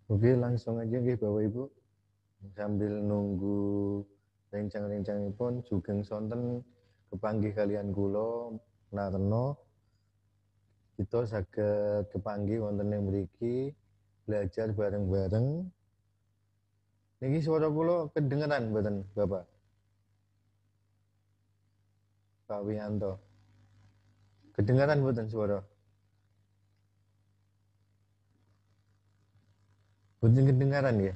Oke, langsung aja nggih Bapak Ibu. Sambil nunggu rencang-rencangipun sugeng sonten kepanggih kalian kula Narno kita saged kepanggih wonten ing mriki belajar bareng-bareng. Niki suara kula kedengeran mboten Bapak? Pak Wiyanto. Kedengeran mboten suara? Mboten kedengaran ya?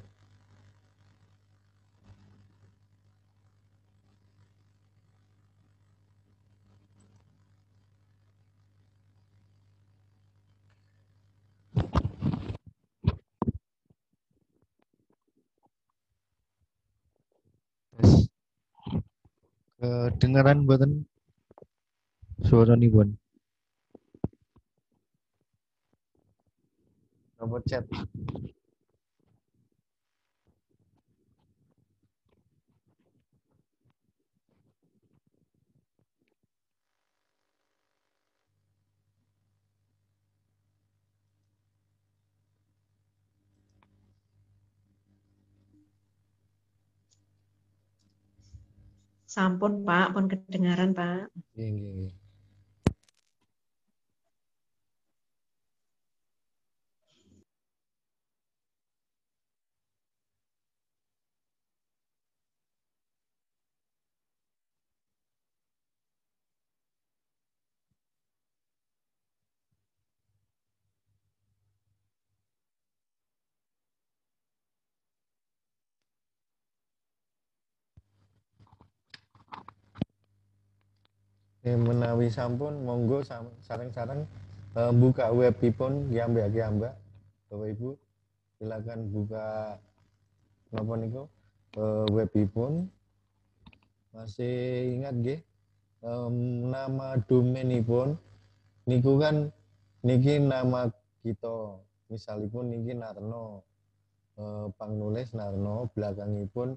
Tes. Kedengaran mboten suaranipun? Napa chat? Sampun Pak, pun kedengaran Pak. Nggih, nggih, nggih. Menawi sampun monggo sareng-sareng buka webipun kiambak-kiambak Bapak Ibu silakan buka napa niku webipun masih ingat nggih nama domainipun niku kan niki nama kita misalipun niki Narno pangnulis Narno belakangipun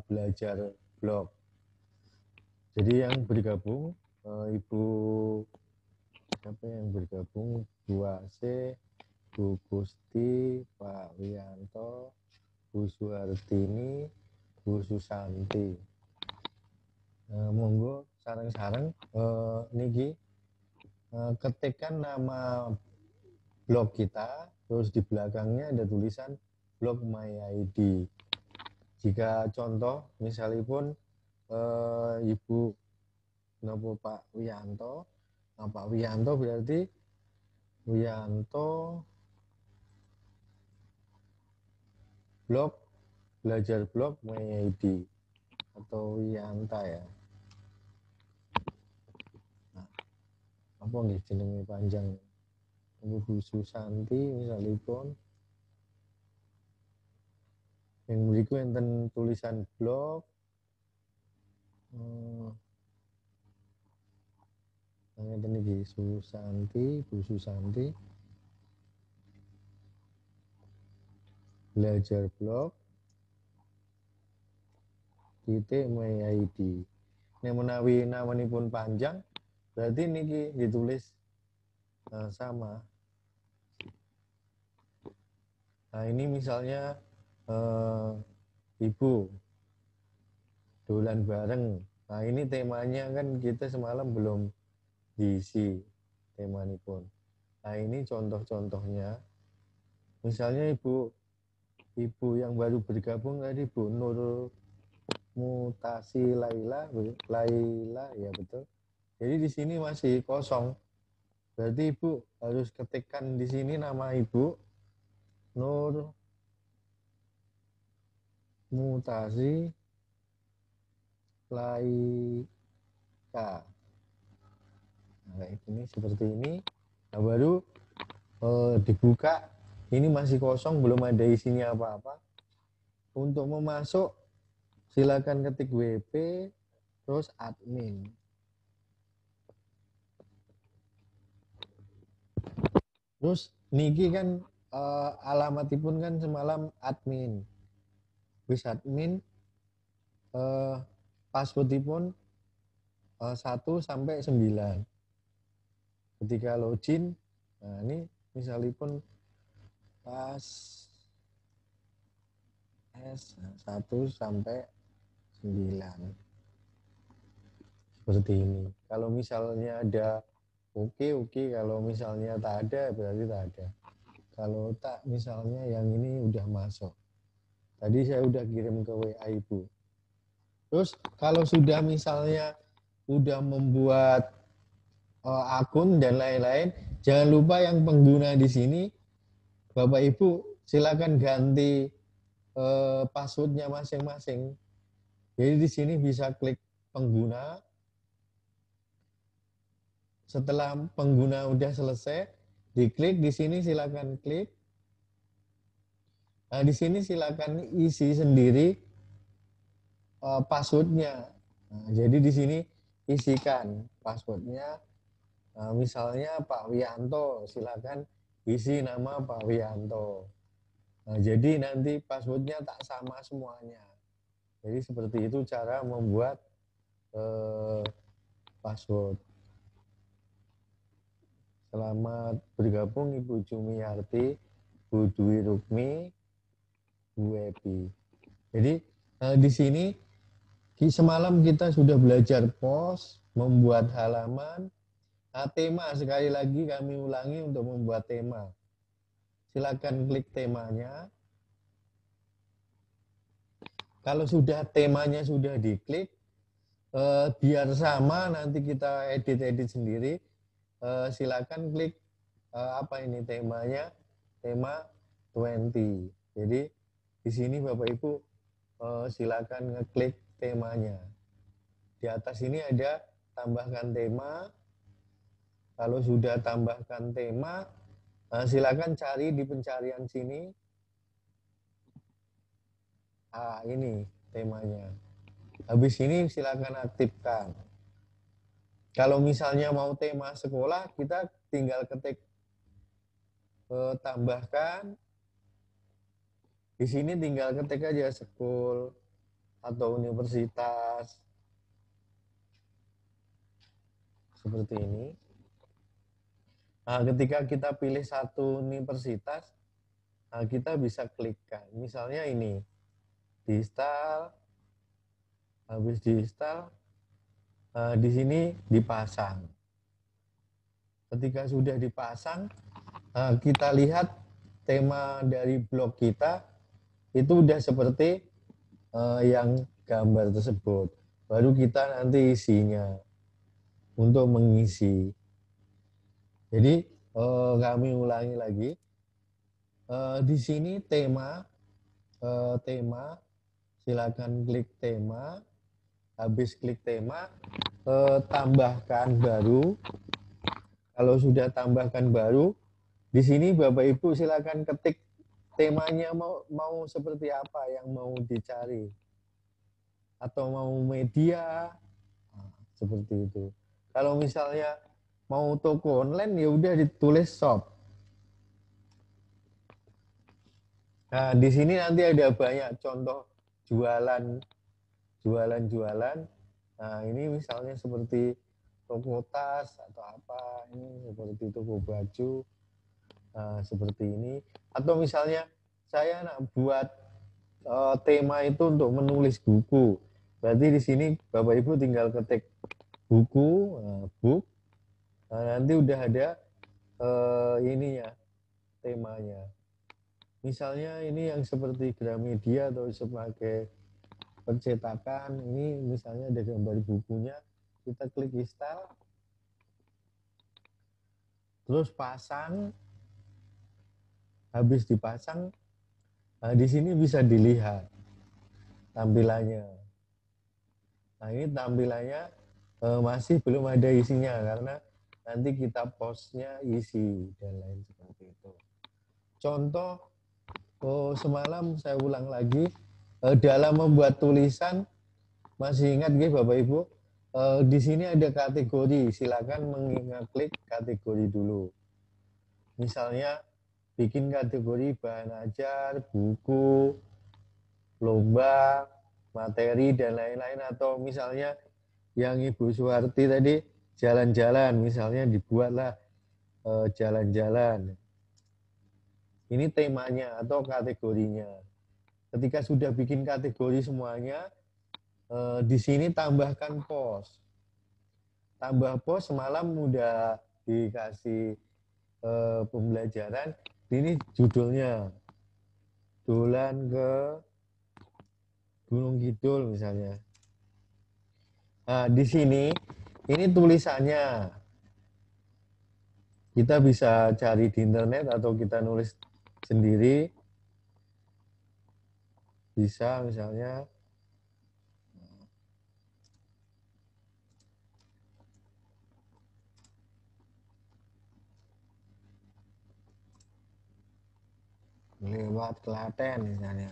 belajar blog. Jadi yang bergabung Ibu siapa yang bergabung Bu Ase, Bu Gusti, Pak Wiyanto, Bu Suhartini, Bu Susanti. Monggo sareng-sareng niki ketikkan nama blog kita, terus di belakangnya ada tulisan blog My ID. Jika contoh misalipun Ibu nopo Pak Wiyanto, nah Pak Wiyanto berarti Wiyanto blog belajar blog My ID atau Wiyanta ya. Nah, apa nggih jenenge panjang? Bu Susanti misalipun yang beriku enten tulisan blog ngeten iki Susanti, Bu Susanti belajar blog titik My ID. Nek menawi namanipun panjang berarti niki ditulis sama. Nah ini misalnya Ibu dolan bareng. Nah ini temanya kan kita semalam belum diisi temanipun. Nah ini contoh-contohnya. Misalnya ibu yang baru bergabung tadi Bu Nur Mutasi Laila ya betul. Jadi di sini masih kosong. Berarti Ibu harus ketikkan di sini nama Ibu Nur Mutasi Laika. Nah, ini seperti ini. Nah, baru dibuka. Ini masih kosong, belum ada isinya apa-apa. Untuk memasuk, silakan ketik WP, terus admin. Terus niki kan alamatipun kan semalam admin. Wis admin passwordipun 1 sampai 9. Ketika login, nah ini misalipun pas S 1 sampai 9. Seperti ini. Kalau misalnya ada oke, kalau misalnya tak ada berarti tak ada. Kalau tak, misalnya yang ini udah masuk. Tadi saya udah kirim ke WA Ibu. Terus kalau sudah misalnya udah membuat akun dan lain-lain, jangan lupa yang pengguna di sini, Bapak Ibu silakan ganti passwordnya masing-masing. Jadi di sini bisa klik pengguna. Setelah pengguna udah selesai, diklik di sini silakan klik. Nah, di sini silakan isi sendiri passwordnya. Nah, jadi di sini isikan passwordnya. Nah, misalnya Pak Wianto, silakan isi nama Pak Wianto. Nah, jadi nanti passwordnya tak sama semuanya. Jadi seperti itu cara membuat password. Selamat bergabung Ibu Jumiarti, Bu Dwi Rukmi, Bu Epi. Jadi di sini semalam kita sudah belajar post, membuat halaman. Nah, tema sekali lagi kami ulangi untuk membuat tema. Silakan klik temanya. Kalau sudah temanya sudah diklik, biar sama nanti kita edit-edit sendiri. Silakan klik apa ini temanya, tema 20. Jadi di sini Bapak Ibu silakan ngeklik temanya. Di atas ini ada tambahkan tema. Kalau sudah tambahkan tema, silakan cari di pencarian sini. Ini temanya. Habis ini silakan aktifkan. Kalau misalnya mau tema sekolah, kita tinggal ketik tambahkan. Di sini tinggal ketik aja sekolah atau universitas. Seperti ini. Nah, ketika kita pilih satu universitas, kita bisa klikkan. Misalnya ini, diinstal, habis diinstal, di sini dipasang. Ketika sudah dipasang, kita lihat tema dari blog kita itu udah seperti yang gambar tersebut. Baru kita nanti isinya untuk mengisi. Jadi kami ulangi lagi. Di sini tema, silakan klik tema. Habis klik tema, tambahkan baru. Kalau sudah tambahkan baru, di sini Bapak Ibu silakan ketik temanya mau seperti apa yang mau dicari, atau mau media, seperti itu. Kalau misalnya mau toko online, ya udah ditulis shop. Nah, di sini nanti ada banyak contoh jualan. Nah, ini misalnya seperti toko tas atau apa, ini seperti toko baju, seperti ini. Atau misalnya saya nak buat tema itu untuk menulis buku. Berarti di sini Bapak Ibu tinggal ketik buku, book. Nanti udah ada ininya, temanya. Misalnya ini yang seperti Gramedia atau sebagai percetakan, ini misalnya ada gambar bukunya, kita klik install, terus pasang. Habis dipasang, di sini bisa dilihat tampilannya. Nah, ini tampilannya masih belum ada isinya karena nanti kita postnya isi dan lain seperti itu. Contoh semalam saya ulang lagi, dalam membuat tulisan, masih ingat nggih Bapak Ibu? Di sini ada kategori, silakan mengklik kategori dulu. Misalnya bikin kategori bahan ajar, buku, lomba, materi, dan lain-lain. Atau misalnya yang Ibu Suwarti tadi jalan-jalan, misalnya dibuatlah jalan-jalan. Ini temanya atau kategorinya. Ketika sudah bikin kategori semuanya, di sini tambahkan pos. Tambah pos semalam udah dikasih pembelajaran. Ini judulnya Dolan ke Gunung Kidul misalnya. Nah, di sini ini tulisannya. Kita bisa cari di internet atau kita nulis sendiri. Bisa misalnya lewat Klaten misalnya.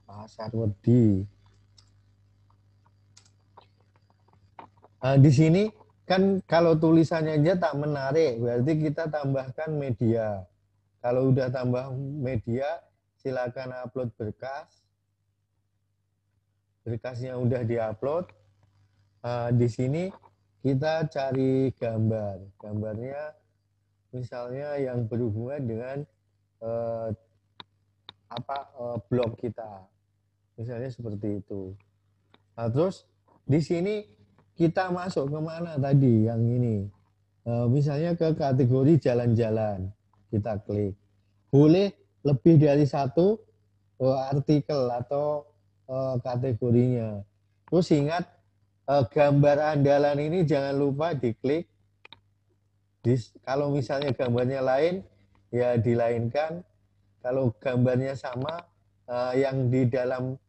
Pasar Wedi. Nah, di sini kan kalau tulisannya aja tak menarik, berarti kita tambahkan media. Kalau udah tambah media, silakan upload berkas. Berkasnya udah diupload. Di sini kita cari gambar. Gambarnya misalnya yang berhubungan dengan blog kita. Misalnya seperti itu. Nah, terus di sini kita masuk kemana tadi yang ini? Misalnya ke kategori jalan-jalan. Kita klik. Boleh lebih dari satu artikel atau kategorinya. Terus ingat gambar andalan ini jangan lupa diklik. Kalau misalnya gambarnya lain, ya dilainkan. Kalau gambarnya sama, yang di dalam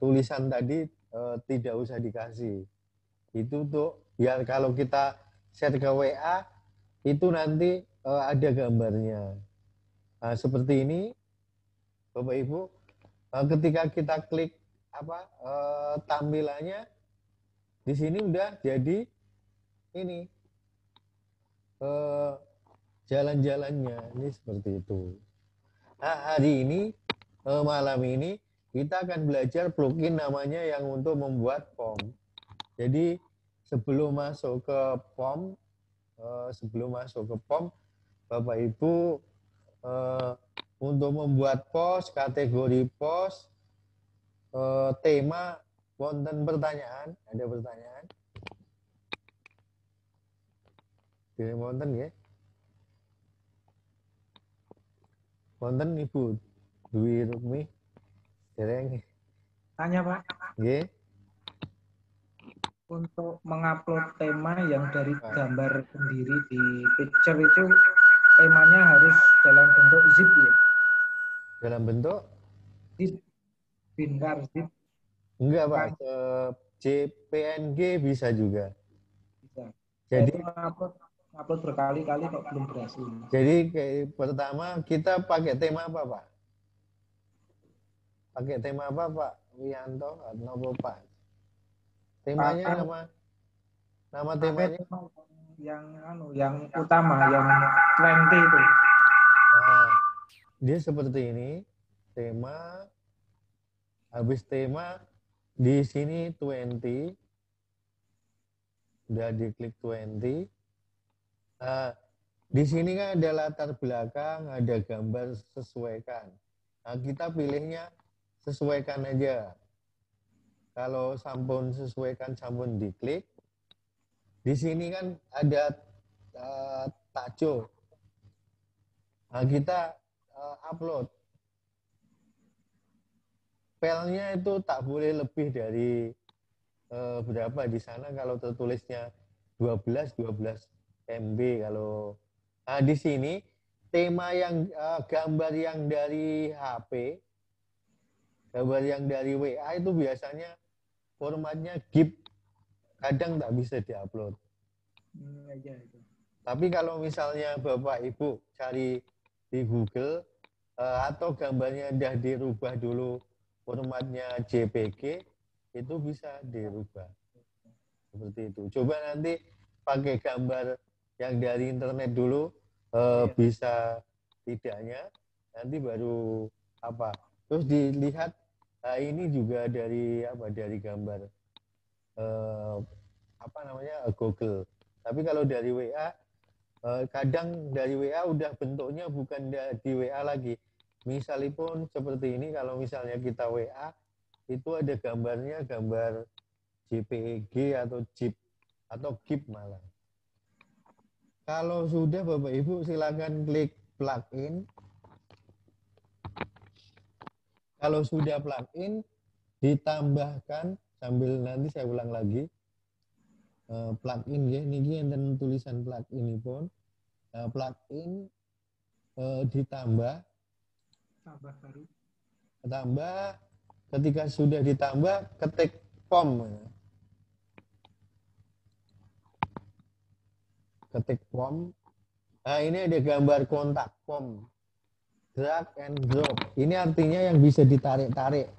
tulisan tadi tidak usah dikasih. Itu tuh biar kalau kita share ke WA, itu nanti ada gambarnya. Nah, seperti ini, Bapak Ibu, ketika kita klik tampilannya, di sini udah jadi ini jalan-jalannya. Ini seperti itu. Nah, hari ini, malam ini, kita akan belajar plugin namanya yang untuk membuat form. Jadi, sebelum masuk ke form, Bapak Ibu untuk membuat post, kategori post, tema, wonten pertanyaan, ada pertanyaan? Tidak wonten ya? Wonten Ibu Dwi Rukmi? Dereng. Tanya Pak, Nggih. untuk mengupload tema yang dari gambar sendiri di picture itu temanya harus dalam bentuk zip ya? Dalam bentuk? Zip, bincar, zip. Enggak Pak, JPNG bisa juga. Bisa. Jadi upload berkali-kali kok belum berhasil. Jadi pertama kita pakai tema apa Pak? Pakai tema apa Pak Wianto atau Pak? Temanya nama temanya yang utama yang 20 itu. Nah, dia seperti ini. Tema, habis tema di sini 20, udah diklik 20. Di sini kan ada latar belakang, ada gambar sesuaikan. Nah, kita pilihnya sesuaikan aja. Kalau sampun sesuaikan, sampun diklik. Di sini kan ada takjo. Nah, kita upload. Filenya itu tak boleh lebih dari berapa di sana kalau tertulisnya 12 MB kalau. Nah, di sini tema yang gambar yang dari HP, gambar yang dari WA itu biasanya formatnya GIF, kadang tak bisa diupload. Tapi kalau misalnya Bapak Ibu cari di Google atau gambarnya udah dirubah dulu formatnya JPG, itu bisa dirubah. Seperti itu. Coba nanti pakai gambar yang dari internet dulu, bisa tidaknya, nanti baru terus dilihat ini juga dari gambar Google. Tapi kalau dari WA, kadang dari WA udah bentuknya bukan di WA lagi, misalipun seperti ini, kalau misalnya kita WA, itu ada gambarnya, gambar JPEG atau ZIP, atau GIF malah. Kalau sudah Bapak Ibu silakan klik plugin. Kalau sudah plugin, ditambahkan, sambil nanti saya ulang lagi, plugin ya, ini enten tulisan plugin ini pun. Plugin ditambah, ketika sudah ditambah, ketik POM. Ketik POM. Nah, ini ada gambar kontak POM. Drag and drop. Ini artinya yang bisa ditarik-tarik.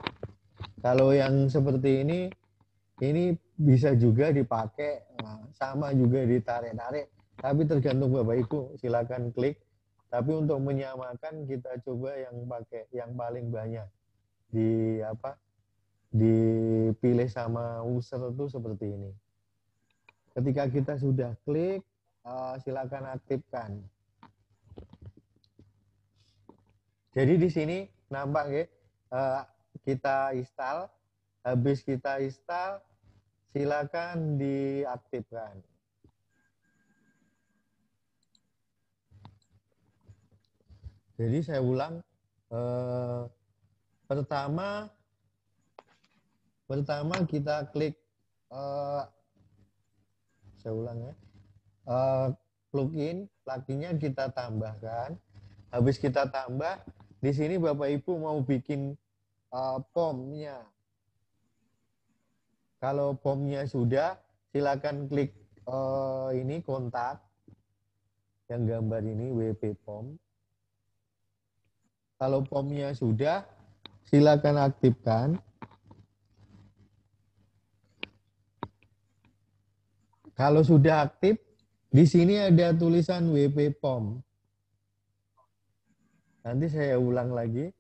Kalau yang seperti ini bisa juga dipakai, sama juga ditarik-tarik. Tapi tergantung Bapak Ibu, silakan klik. Tapi untuk menyamakan kita coba yang pakai yang paling banyak dipilih sama user itu seperti ini. Ketika kita sudah klik, silakan aktifkan. Jadi di sini nampak ya, kita install, habis kita install, silakan diaktifkan. Jadi saya ulang, pertama kita klik, saya ulang ya, pluginnya kita tambahkan, habis kita tambah, di sini Bapak Ibu mau bikin POM-nya. Kalau POM-nya sudah, silakan klik ini kontak, yang gambar ini WP POM. Kalau POM-nya sudah, silakan aktifkan. Kalau sudah aktif, di sini ada tulisan WP POM. Nanti saya ulang lagi,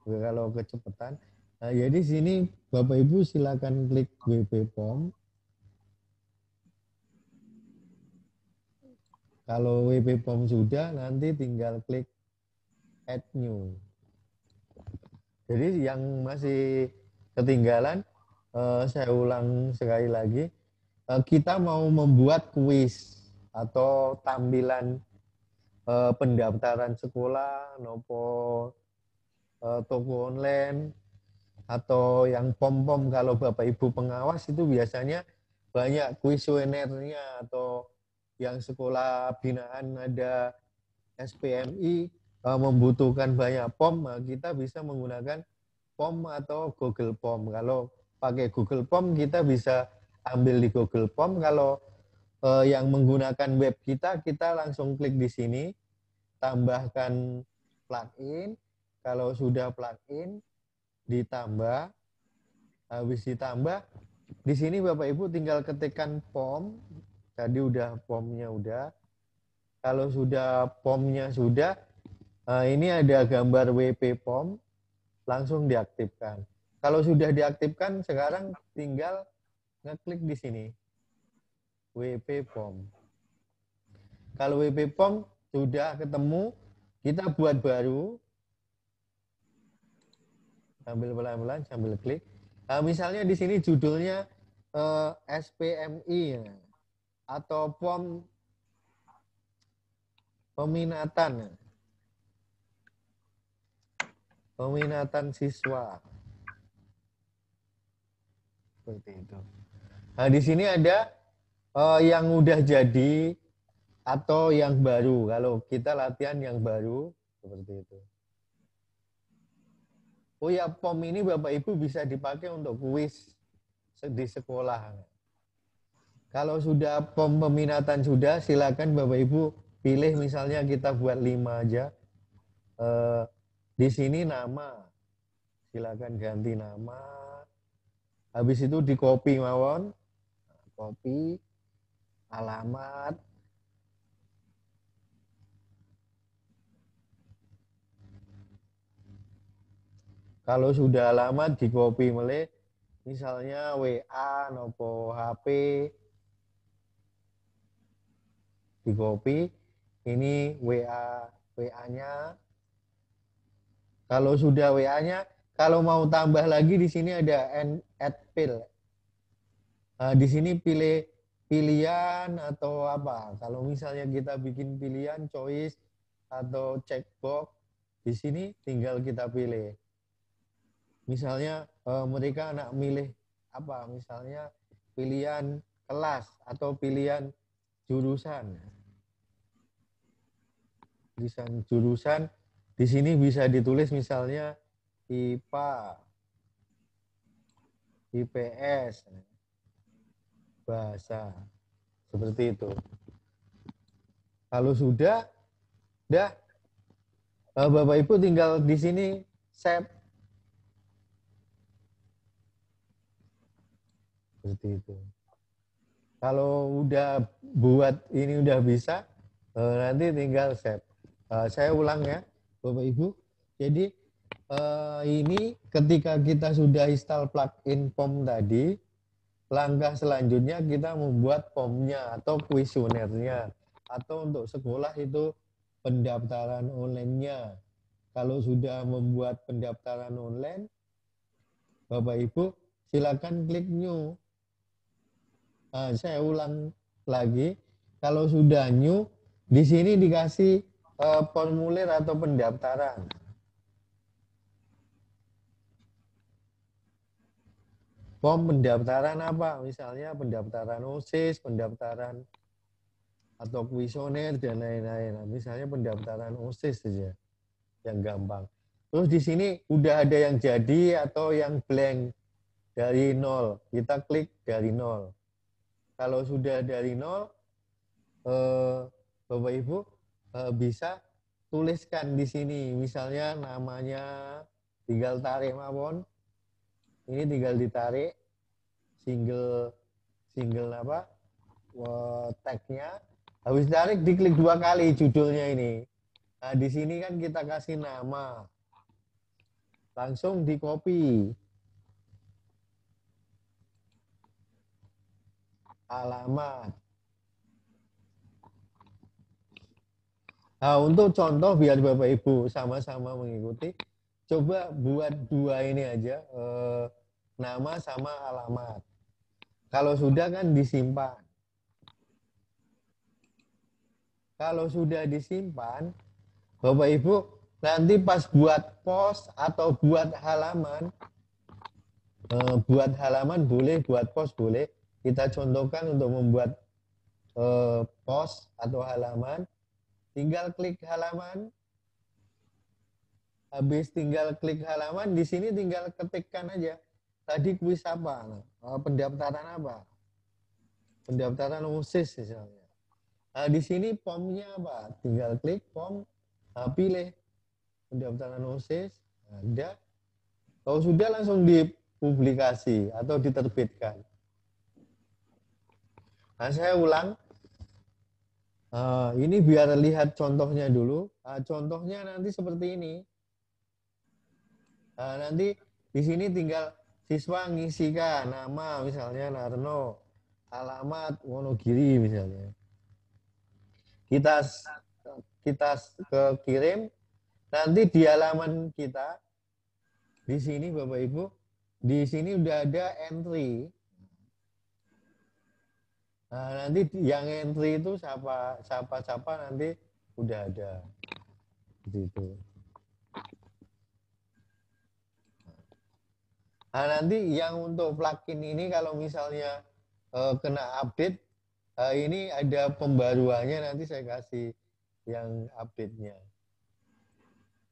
kalau kecepatan. Nah, jadi sini Bapak Ibu silakan klik WP POM. Kalau WP POM sudah, nanti tinggal klik Add New. Jadi yang masih ketinggalan, saya ulang sekali lagi. Kita mau membuat kuis atau tampilan pendaftaran sekolah, nopo toko online, atau yang POM-POM. Kalau Bapak Ibu pengawas itu biasanya banyak kuesionernya, atau yang sekolah binaan ada SPMI membutuhkan banyak POM, kita bisa menggunakan POM atau Google POM. Kalau pakai Google POM kita bisa ambil di Google POM. Kalau yang menggunakan web kita langsung klik di sini, tambahkan plugin. Kalau sudah plugin, ditambah, habis ditambah, di sini Bapak Ibu tinggal ketikkan POM. Tadi udah POM-nya udah. Kalau sudah POM-nya sudah, ini ada gambar WP POM, langsung diaktifkan. Kalau sudah diaktifkan, sekarang tinggal ngeklik di sini, WP POM. Kalau WP POM sudah ketemu, kita buat baru, sambil pelan-pelan, sambil klik. Nah, misalnya di sini judulnya SPMI atau POM peminatan siswa. Seperti itu. Nah, di sini ada yang udah jadi atau yang baru. Kalau kita latihan yang baru, seperti itu. Oh ya, POM ini Bapak Ibu bisa dipakai untuk kuis di sekolah. Kalau sudah POM peminatan sudah, silakan Bapak Ibu pilih, misalnya kita buat 5 aja. Di sini nama, silakan ganti nama. Habis itu di copy mawon, copy, alamat. Kalau sudah alamat di copy meleh, misalnya WA nopo HP, di copy, ini WA-nya. Kalau sudah WA-nya, kalau mau tambah lagi di sini ada add field. Di sini pilih pilihan atau apa. Kalau misalnya kita bikin pilihan, choice atau checkbox, di sini tinggal kita pilih. Misalnya mereka anak milih apa? Misalnya pilihan kelas atau pilihan jurusan. Jurusan di sini bisa ditulis misalnya IPA, IPS, bahasa, seperti itu. Kalau sudah Bapak Ibu tinggal di sini save. Seperti itu. Kalau udah buat ini udah bisa, nanti tinggal save. Saya ulang ya, Bapak Ibu. Jadi ini ketika kita sudah install plugin form tadi, langkah selanjutnya kita membuat formnya atau kuesionernya, atau untuk sekolah itu pendaftaran online-nya. Kalau sudah membuat pendaftaran online, Bapak Ibu silakan klik new. Saya ulang lagi, kalau sudah new, di sini dikasih formulir atau pendaftaran. Form pendaftaran apa? Misalnya pendaftaran OSIS, pendaftaran atau kuesioner dan lain-lain. Misalnya pendaftaran OSIS saja, yang gampang. Terus di sini udah ada yang jadi atau yang blank dari nol. Kita klik dari nol. Kalau sudah dari nol, Bapak Ibu bisa tuliskan di sini, misalnya namanya tinggal tarik mawon. Ini tinggal ditarik single apa? Tag-nya. Habis tarik diklik 2 kali judulnya ini. Nah, di sini kan kita kasih nama. Langsung di copy. Alamat. Nah, untuk contoh biar Bapak Ibu sama-sama mengikuti, coba buat 2 ini aja, nama sama alamat. Kalau sudah kan disimpan. Kalau sudah disimpan, Bapak Ibu nanti pas buat post atau buat halaman boleh, buat post boleh. Kita contohkan untuk membuat post atau halaman, tinggal klik halaman. Habis tinggal klik halaman, di sini tinggal ketikkan aja. Tadi kuis apa? Pendaftaran apa? Pendaftaran OSIS misalnya. Nah, di sini formnya apa? Tinggal klik form, pilih pendaftaran OSIS, ada. Kalau sudah langsung dipublikasi atau diterbitkan. Nah, saya ulang. Ini biar lihat contohnya dulu. Contohnya nanti seperti ini. Nanti di sini tinggal siswa ngisikan nama, misalnya Narno, alamat Wonogiri misalnya. Kita kirim, nanti di halaman kita, di sini Bapak Ibu, di sini udah ada entry. Nah, nanti yang entry itu siapa nanti udah ada. Gitu. Nah, nanti yang untuk plugin ini kalau misalnya kena update, ini ada pembaruannya, nanti saya kasih yang update-nya.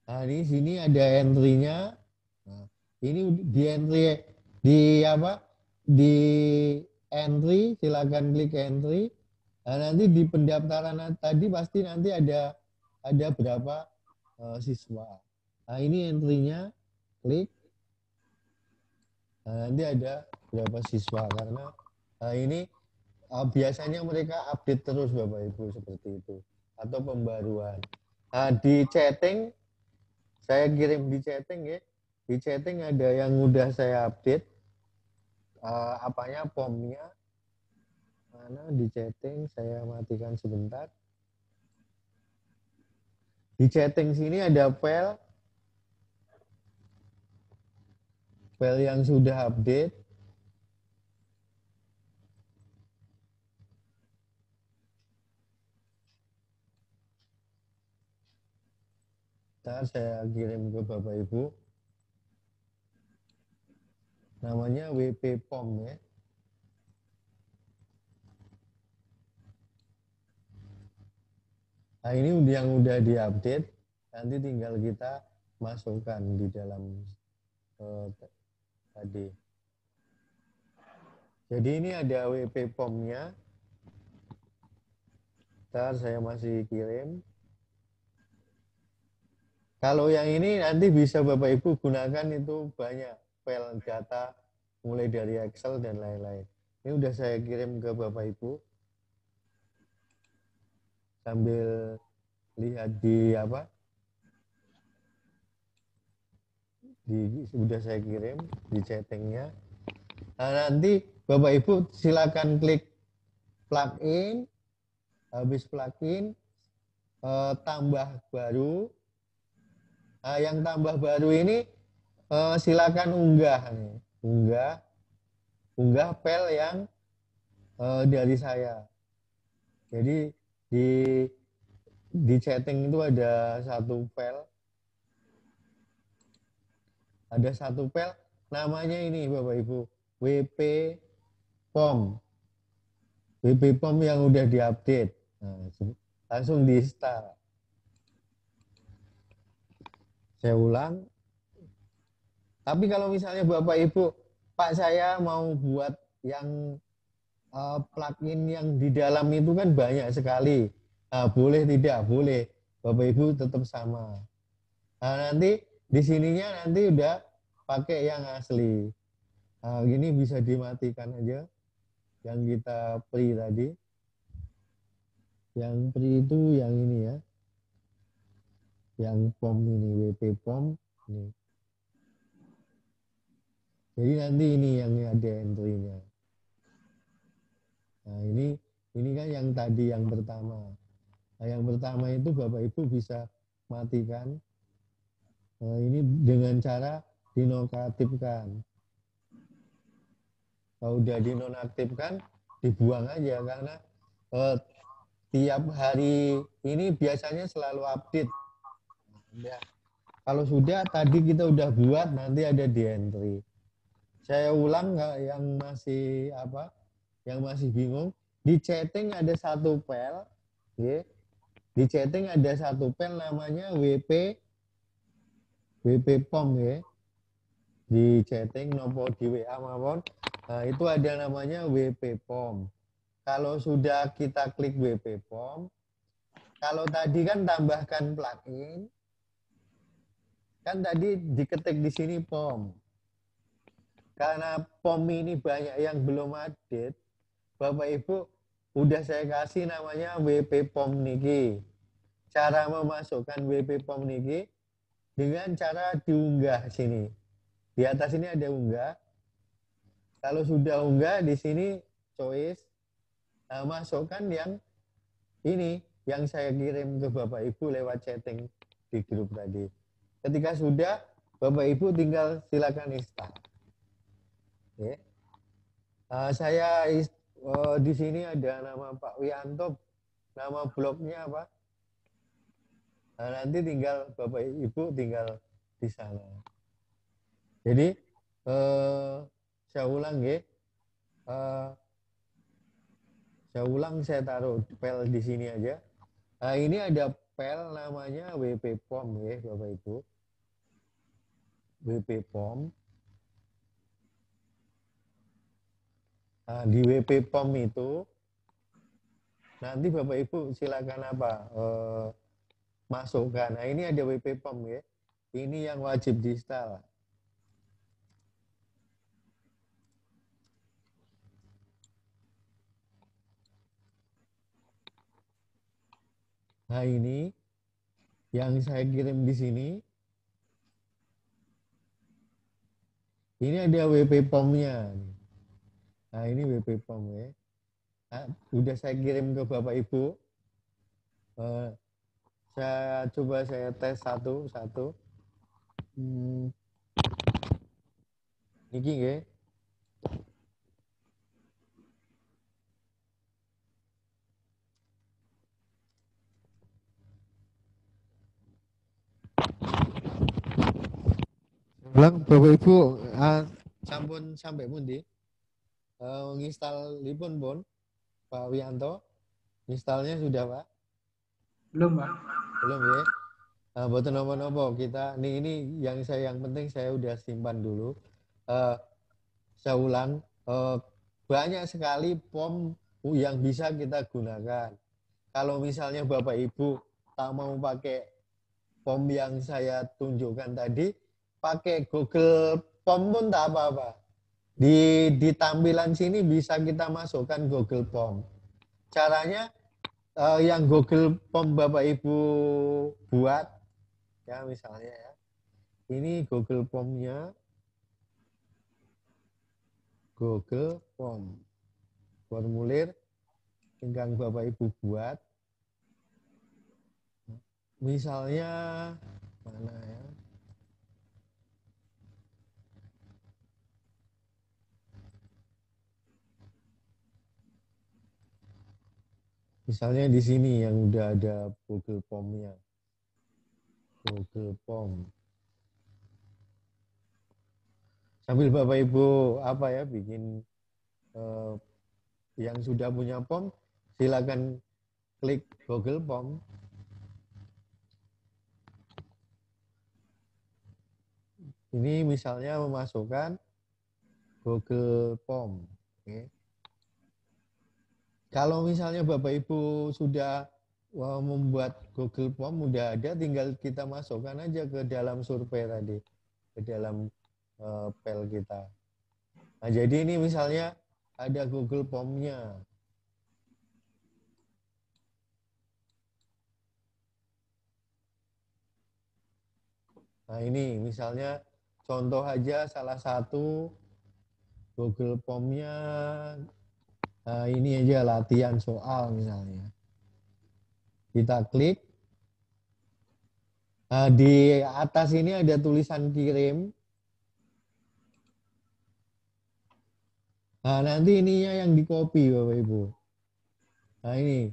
Nah, di sini ada entry-nya. Nah, ini di entry di apa? Di entry, silakan klik entry. Nah, nanti di pendaftaran tadi pasti nanti ada berapa siswa. Nah, ini entry-nya, klik. Nah, nanti ada berapa siswa karena ini biasanya mereka update terus Bapak Ibu seperti itu atau pembaruan. Nah, di chatting saya kirim di chatting ya. Di chatting ada yang udah saya update apanya formnya. Mana di chatting saya matikan sebentar. Di chatting sini ada file. file yang sudah update. Ntar saya kirim ke Bapak Ibu. Namanya WP-POM ya. Nah ini yang udah diupdate, nanti tinggal kita masukkan di dalam tadi. Jadi ini ada WP-POM-nya. Ntar saya masih kirim. Kalau yang ini nanti bisa Bapak Ibu gunakan, itu banyak file data mulai dari Excel dan lain-lain. Ini udah saya kirim ke Bapak Ibu. Sambil lihat di apa? Udah saya kirim di chattingnya. Nah, nanti Bapak Ibu silakan klik plugin, habis plugin tambah baru. Nah, yang tambah baru ini silakan unggah nih. Unggah file yang dari saya. Jadi di chatting itu ada satu file. Ada satu file namanya ini Bapak Ibu, WP-POM. WP-POM yang udah diupdate. Nah, langsung di-install. Saya ulang. Tapi kalau misalnya Bapak Ibu, Pak saya mau buat yang plugin yang di dalam itu kan banyak sekali. Nah, boleh tidak? Boleh. Bapak Ibu tetap sama. Nah, nanti di sininya nanti udah pakai yang asli. Nah, ini bisa dimatikan aja yang kita free tadi. Yang free itu yang ini ya. Yang POM ini, WP-POM ini. Jadi nanti ini yang ada entry-nya. Nah, ini kan yang tadi yang pertama. Nah, yang pertama itu Bapak Ibu bisa matikan. Nah, ini dengan cara dinonaktifkan. Kalau udah dinonaktifkan, dibuang aja karena tiap hari ini biasanya selalu update. Ya. Kalau sudah tadi kita udah buat, nanti ada di entry. Saya ulang nggak yang masih apa? Yang masih bingung. Di chatting ada satu file, ya. Di chatting ada satu file namanya WP-POM ya. Di chatting nopo di WA mawon. Nah, itu ada namanya WP-POM. Kalau sudah kita klik WP-POM, kalau tadi kan tambahkan plugin, kan tadi diketik di sini POM. Karena POM ini banyak yang belum update, Bapak Ibu udah saya kasih namanya WP-POM niki. Cara memasukkan WP-POM niki dengan cara diunggah sini. Di atas ini ada unggah. Kalau sudah unggah di sini choice, nah, masukkan yang ini yang saya kirim ke Bapak Ibu lewat chatting di grup tadi. Ketika sudah, Bapak Ibu tinggal silakan install. Okay. Saya di sini ada nama Pak Wianto, nama blognya apa? Nah, nanti tinggal Bapak Ibu tinggal di sana. Jadi saya ulang ya. Saya ulang, saya taruh file di sini aja. Nah, ini ada file namanya WP-POM ya Bapak Ibu. WP-POM. Nah, di WP-POM itu nanti Bapak Ibu silakan apa? Masukkan. Nah, ini ada WP-POM ya. Ini yang wajib di-install. Nah, ini yang saya kirim di sini. Ini ada WP-POM-nya. Nah, ini WP-POM ya. Nah, udah saya kirim ke Bapak Ibu. Saya tes satu-satu. Niki nggih. Ulang Bapak Ibu sampun sampai pundi? Nginstalipun pun Pak Wianto. Instalnya sudah Pak? Belum, Pak. Belum ya? Buat nopo-nopo kita ini yang penting saya udah simpan dulu. Saya ulang, banyak sekali POM yang bisa kita gunakan. Kalau misalnya Bapak Ibu tak mau pakai POM yang saya tunjukkan tadi, pakai Google POM pun tak apa-apa. Di tampilan sini bisa kita masukkan Google POM. Caranya yang Google POM Bapak Ibu buat, ya misalnya ya, ini Google POM-nya, Google POM, formulir yang Bapak Ibu buat, misalnya mana ya? Misalnya di sini yang udah ada Google POM-nya. Google POM. Sambil Bapak Ibu apa ya bikin yang sudah punya POM, silakan klik Google POM. Ini misalnya memasukkan Google POM. Oke. Kalau misalnya Bapak Ibu sudah membuat Google POM, udah ada, tinggal kita masukkan aja ke dalam survei tadi, ke dalam file kita. Nah, jadi ini misalnya ada Google POM-nya. Nah, ini misalnya contoh aja salah satu Google POM-nya. Nah, ini aja latihan soal misalnya. Kita klik. Nah, di atas ini ada tulisan kirim. Nah, nanti ininya yang di copy Bapak Ibu. Nah, ini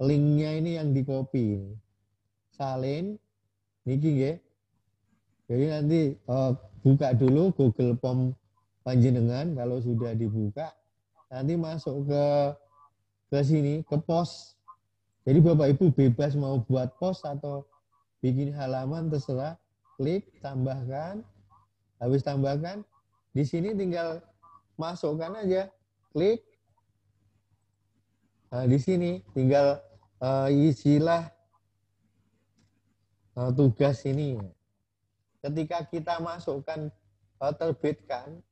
linknya ini yang di copy. Salin, niki nggih. Jadi nanti buka dulu Google Form panjenengan, kalau sudah dibuka nanti masuk ke sini, ke pos. Jadi Bapak Ibu bebas mau buat pos atau bikin halaman terserah, klik tambahkan. Habis tambahkan, di sini tinggal masukkan aja, klik. Nah, di sini tinggal isilah tugas ini. Ketika kita masukkan terbitkan,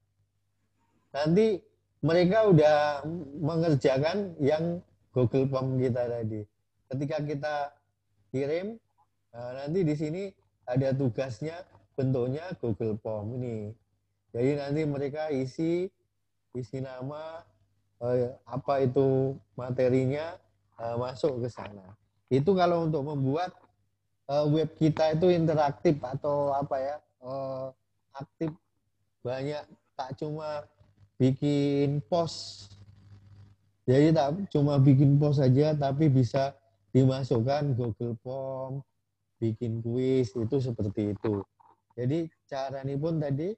nanti mereka udah mengerjakan yang Google Form kita tadi. Ketika kita kirim, nanti di sini ada tugasnya, bentuknya Google Form ini. Jadi nanti mereka isi nama, apa itu materinya, masuk ke sana. Itu kalau untuk membuat web kita itu interaktif atau apa ya, aktif, banyak, tak cuma bikin post. Jadi tak cuma bikin post saja, tapi bisa dimasukkan Google Form, bikin kuis, itu seperti itu. Jadi cara ini pun tadi,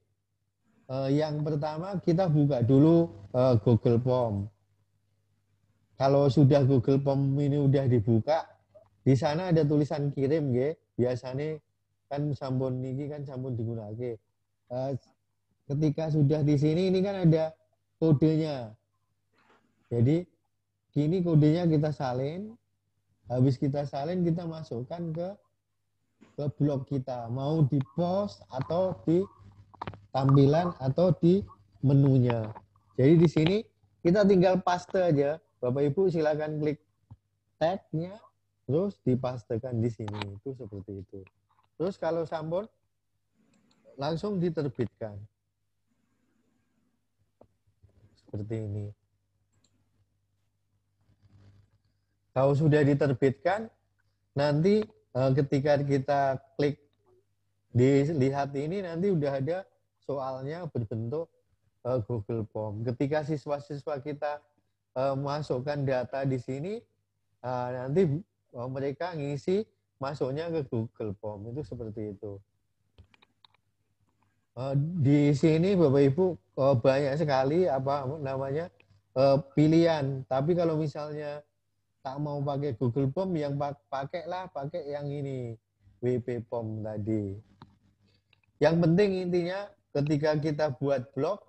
yang pertama kita buka dulu Google Form. Kalau sudah Google Form ini udah dibuka, di sana ada tulisan kirim, ya. Biasanya kan sampun niki kan sampun digunakan. Ketika sudah di sini ini kan ada kodenya. Jadi kini kodenya kita salin. Habis kita salin kita masukkan ke blog kita. Mau di post atau di tampilan atau di menunya. Jadi di sini kita tinggal paste aja. Bapak Ibu silakan klik tag-nya terus dipastekan di sini. Itu seperti itu. Terus kalau sampun langsung diterbitkan. Seperti ini. Kalau sudah diterbitkan, nanti ketika kita klik dilihat ini nanti udah ada soalnya berbentuk Google Form. Ketika siswa-siswa kita masukkan data di sini, nanti mereka ngisi masuknya ke Google Form. Itu seperti itu. Di sini Bapak Ibu banyak sekali apa namanya pilihan. Tapi kalau misalnya tak mau pakai Google Form, yang pakai yang ini WP Form tadi. Yang penting intinya ketika kita buat blog,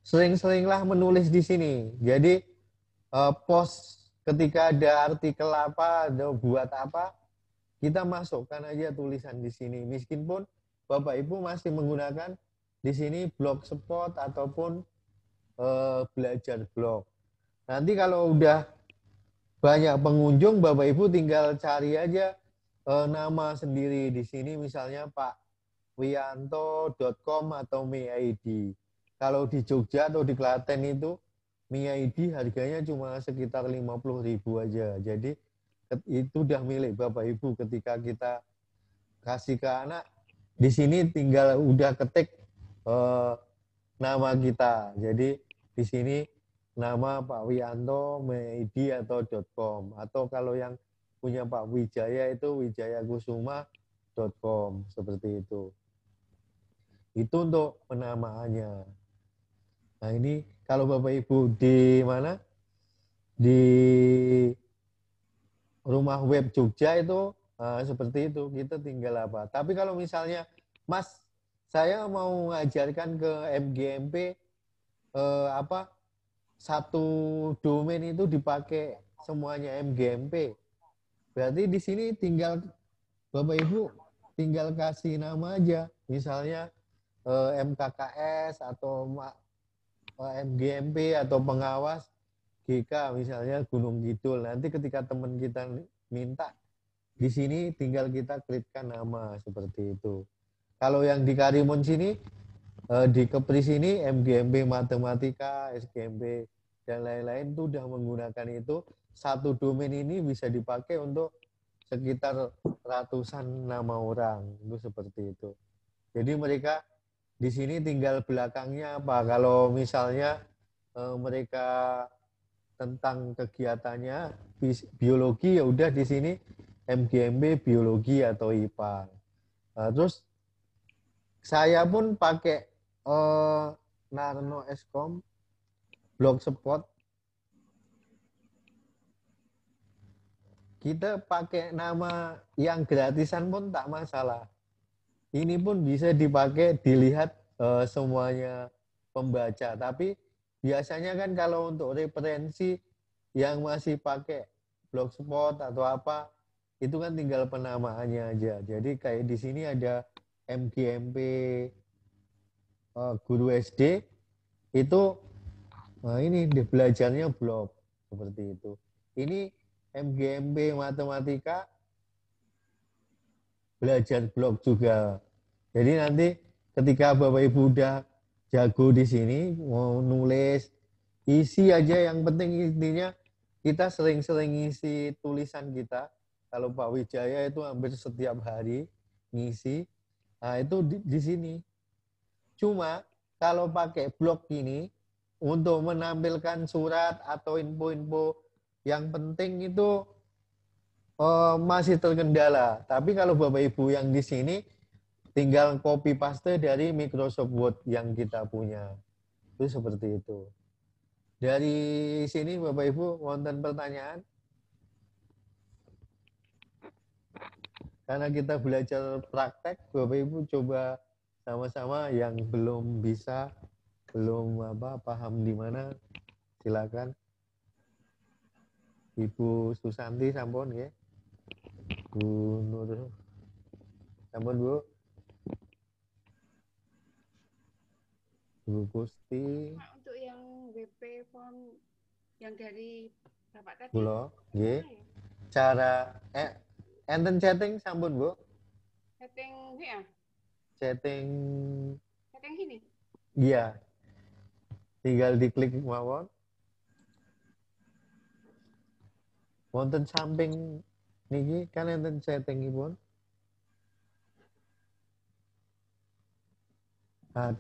sering-seringlah menulis di sini. Jadi post ketika ada artikel apa, ada buat apa, kita masukkan aja tulisan di sini. Meskipun Bapak Ibu masih menggunakan di sini blogspot ataupun belajar blog. Nanti kalau udah banyak pengunjung, Bapak Ibu tinggal cari aja nama sendiri di sini, misalnya Pak Wianto.com atau MeID. Kalau di Jogja atau di Klaten itu MeID harganya cuma sekitar 50.000 aja. Jadi itu udah milik Bapak Ibu ketika kita kasih ke anak. Di sini tinggal udah ketik nama kita. Jadi di sini nama Pak Wianto, MeID atau .com. Atau kalau yang punya Pak Wijaya itu wijayakusuma.com, seperti itu. Itu untuk penamaannya. Nah ini kalau Bapak Ibu di mana? Di rumah web Jogja itu seperti itu. Kita tinggal apa. Tapi kalau misalnya, Mas, saya mau mengajarkan ke MGMP apa satu domain itu dipakai semuanya MGMP. Berarti di sini tinggal Bapak Ibu tinggal kasih nama aja. Misalnya MKKS atau MGMP atau pengawas GK misalnya Gunung Kidul. Nanti ketika teman kita minta di sini tinggal kita klikkan nama seperti itu. Kalau yang di Karimun sini di Kepri sini MGMP Matematika, SGMP dan lain-lain itu sudah menggunakan itu. Satu domain ini bisa dipakai untuk sekitar ratusan nama orang. Itu seperti itu. Jadi mereka di sini tinggal belakangnya apa. Kalau misalnya mereka tentang kegiatannya biologi, ya udah di sini MGMP biologi atau IPA. Terus saya pun pakai Narno Eskom Blogspot. Kita pakai nama yang gratisan pun tak masalah. Ini pun bisa dipakai, dilihat semuanya pembaca. Tapi biasanya kan kalau untuk referensi yang masih pakai Blogspot atau apa, itu kan tinggal penamaannya aja. Jadi kayak di sini ada MGMP guru SD, itu ini belajarnya blog seperti itu. Ini MGMP Matematika belajar blog juga. Jadi nanti ketika Bapak Ibu udah jago di sini, mau nulis, isi aja, yang penting intinya kita sering-sering ngisi tulisan kita. Kalau Pak Wijaya itu hampir setiap hari ngisi, nah itu di sini. Cuma kalau pakai blog ini, untuk menampilkan surat atau info-info yang penting itu masih terkendala. Tapi kalau Bapak Ibu yang di sini tinggal copy paste dari Microsoft Word yang kita punya. Itu seperti itu. Dari sini Bapak Ibu wonten pertanyaan? Karena kita belajar praktek, Bapak Ibu coba sama-sama yang belum bisa, belum paham di mana, silakan. Ibu Susanti sampun ya. Bu Nur sampun Bu. Bu Gusti. Untuk yang WP form yang dari Bapak tadi. Kula nggih. Cara enten chatting sampun Bu? Setting WA. Chatting Sini. iya. Tinggal diklik mawon. Wonten samping niki kan enten chattingipun.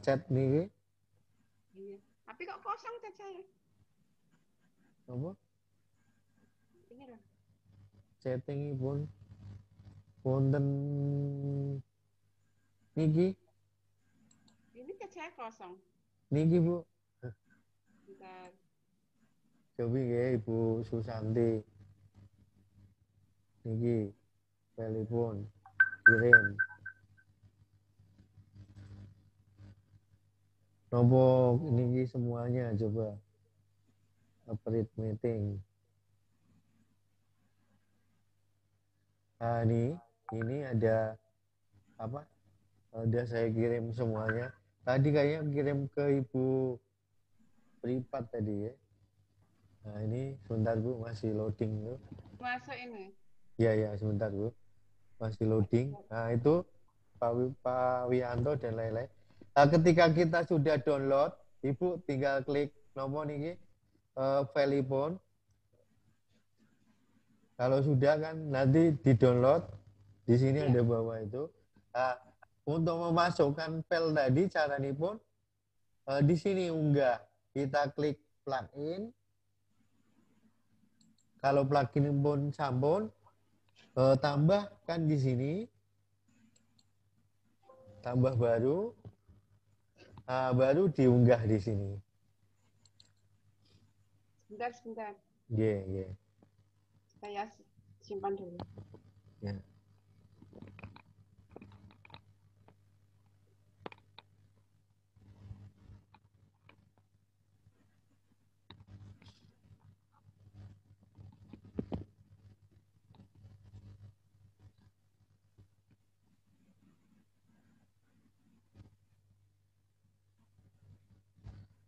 chat nih, Iya. Tapi kok kosong chat saya? apa? Ini loh. Chatting pun wonten niki, Ini chat saya kosong. niki Bu. Bentar. Coba ya Ibu Susanti. Niki, telepon, kirim. Nopo niki semuanya coba. Operate meeting. Nah, ini ada apa? Udah saya kirim semuanya. Tadi kayaknya kirim ke Ibu Pripat tadi ya. Nah, ini sebentar Bu, masih loading tuh. Masuk ini. Ya, sebentar Bu. Masih loading. Nah, itu Pak Wianto dan lain-lain. Nah, ketika kita sudah download, Ibu tinggal klik nomor ini Velipon. Kalau sudah kan nanti di-download. Di sini Iya. ada bawah itu. Nah, untuk memasukkan file tadi caranya pun di sini unggah. Kita klik plugin. Kalau plugin pun sampun tambahkan di sini. Tambah baru. Nah, baru diunggah di sini. Sebentar. Yeah. Saya simpan dulu. Ya.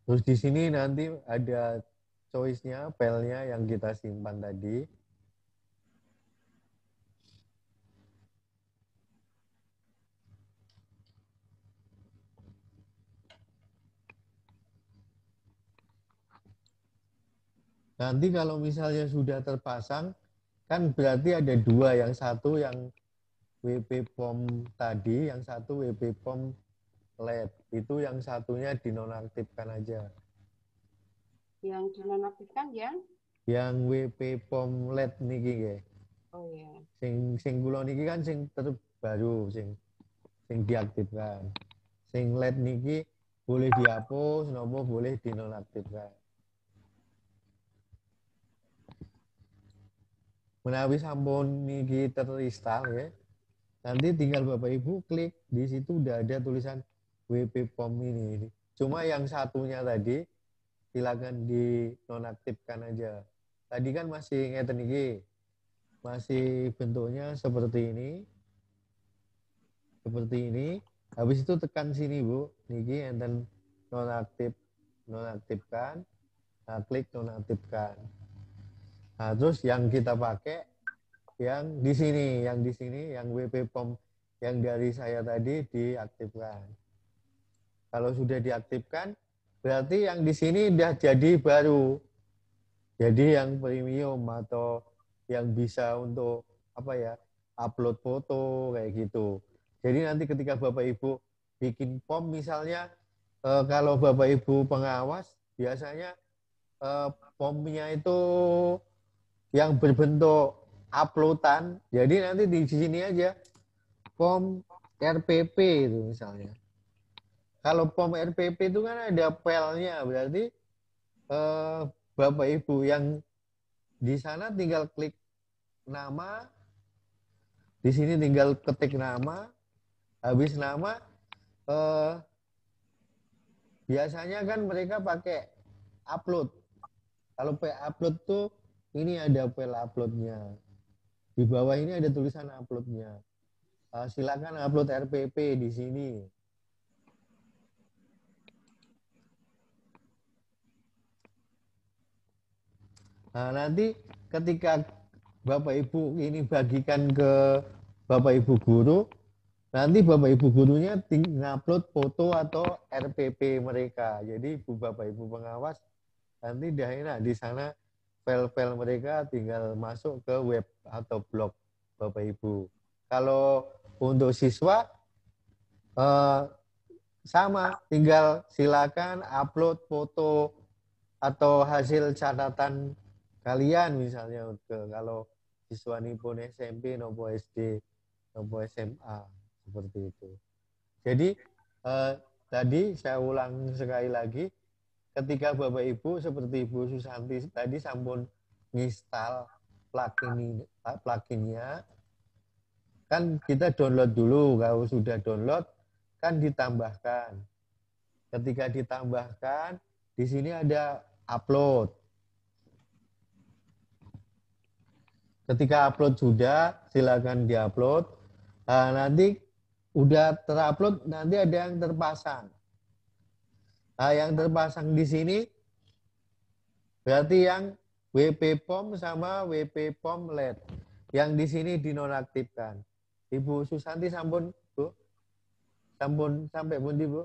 Terus di sini nanti ada choice-nya, file-nya yang kita simpan tadi. Nanti kalau misalnya sudah terpasang, kan berarti ada dua, yang satu yang WP POM tadi, yang satu WP POM LED. Itu yang satunya dinonaktifkan aja. Yang dinonaktifkan yang? Yang WP POM LED niki nggih. Oh ya. Sing kula niki kan sing terbaru, sing diaktifkan. Sing LED niki boleh dihapus, nopo boleh dinonaktifkan. Menawi sampun niki terinstall ya. Nanti tinggal Bapak Ibu klik di situ udah ada tulisan WP POM ini. Cuma yang satunya tadi silakan dinonaktifkan aja. Tadi kan masih ngeten iki. Masih bentuknya seperti ini. Seperti ini. Habis itu tekan sini Bu. Niki enten nonaktifkan. Nah, klik nonaktifkan. Nah, terus yang kita pakai yang di sini, yang WP POM yang dari saya tadi diaktifkan. Kalau sudah diaktifkan, berarti yang di sini sudah jadi baru. Jadi yang premium atau yang bisa untuk apa ya, upload foto kayak gitu. Jadi nanti ketika Bapak Ibu bikin POM misalnya, kalau Bapak Ibu pengawas biasanya POM-nya itu yang berbentuk uploadan. Jadi nanti di sini aja POM RPP itu misalnya. Kalau POM RPP itu kan ada filenya, berarti Bapak Ibu yang di sana tinggal klik nama, di sini tinggal ketik nama, habis nama biasanya kan mereka pakai upload. Kalau upload tuh ini ada file uploadnya. Di bawah ini ada tulisan uploadnya. Silakan upload RPP di sini. Nah, nanti ketika Bapak Ibu ini bagikan ke Bapak Ibu guru, nanti Bapak Ibu gurunya ngupload foto atau RPP mereka. Jadi Bapak Ibu pengawas nanti dah enak di sana file-file mereka tinggal masuk ke web atau blog Bapak Ibu. Kalau untuk siswa sama, tinggal silakan upload foto atau hasil catatan kalian misalnya kalau siswa pun SMP nopo SD nopo SMA seperti itu. Jadi tadi saya ulang sekali lagi, ketika Bapak Ibu seperti Ibu Susanti tadi sampun nginstal pluginnya, kan kita download dulu. Kalau sudah download kan ditambahkan. Ketika ditambahkan, di sini ada upload. Ketika upload sudah, silakan diupload. Nah, nanti udah terupload, nanti ada yang terpasang. Nah, yang terpasang di sini berarti yang WP-POM sama WP-POM LED. Yang di sini dinonaktifkan. Ibu Susanti sampun, Bu? Sampun sampai pundi, Bu?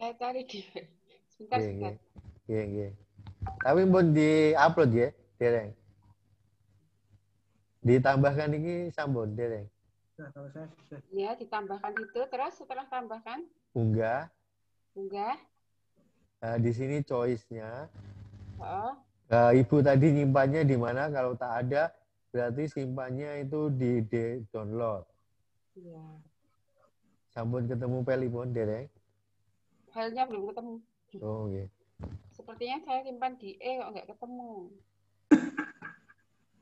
Saya cari di sebentar. Nggih. Tapi pun di-upload ya, dereng. Ditambahkan ini sampun dereng. Sudah, kalau saya sudah. Ya, ditambahkan itu. Terus setelah tambahkan, Unggah. Di sini choice-nya. Ibu tadi nyimpannya di mana? Kalau tak ada, berarti simpannya itu di download. Iya. Sampun ketemu pelipun dereng? Filenya belum ketemu. Oh, nggih. Sepertinya saya simpan di kok nggak ketemu.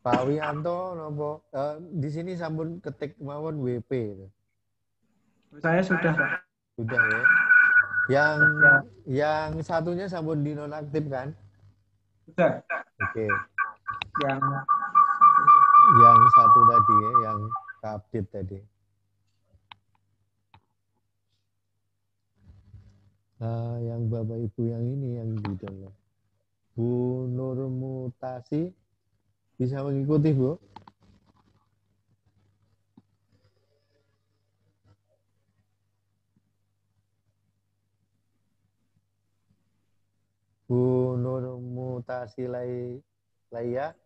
Pak Wianto nopo di sini sampun ketik mawon WP. Saya sudah, Pak. Sudah ya. Yang satunya sampun dinonaktifkan? Sudah. Oke. Yang satu tadi ya, yang update tadi. Yang Bapak Ibu yang ini yang di download. Bu Nurmutasi bisa mengikuti, Bu? Bu Nurmutasi Laia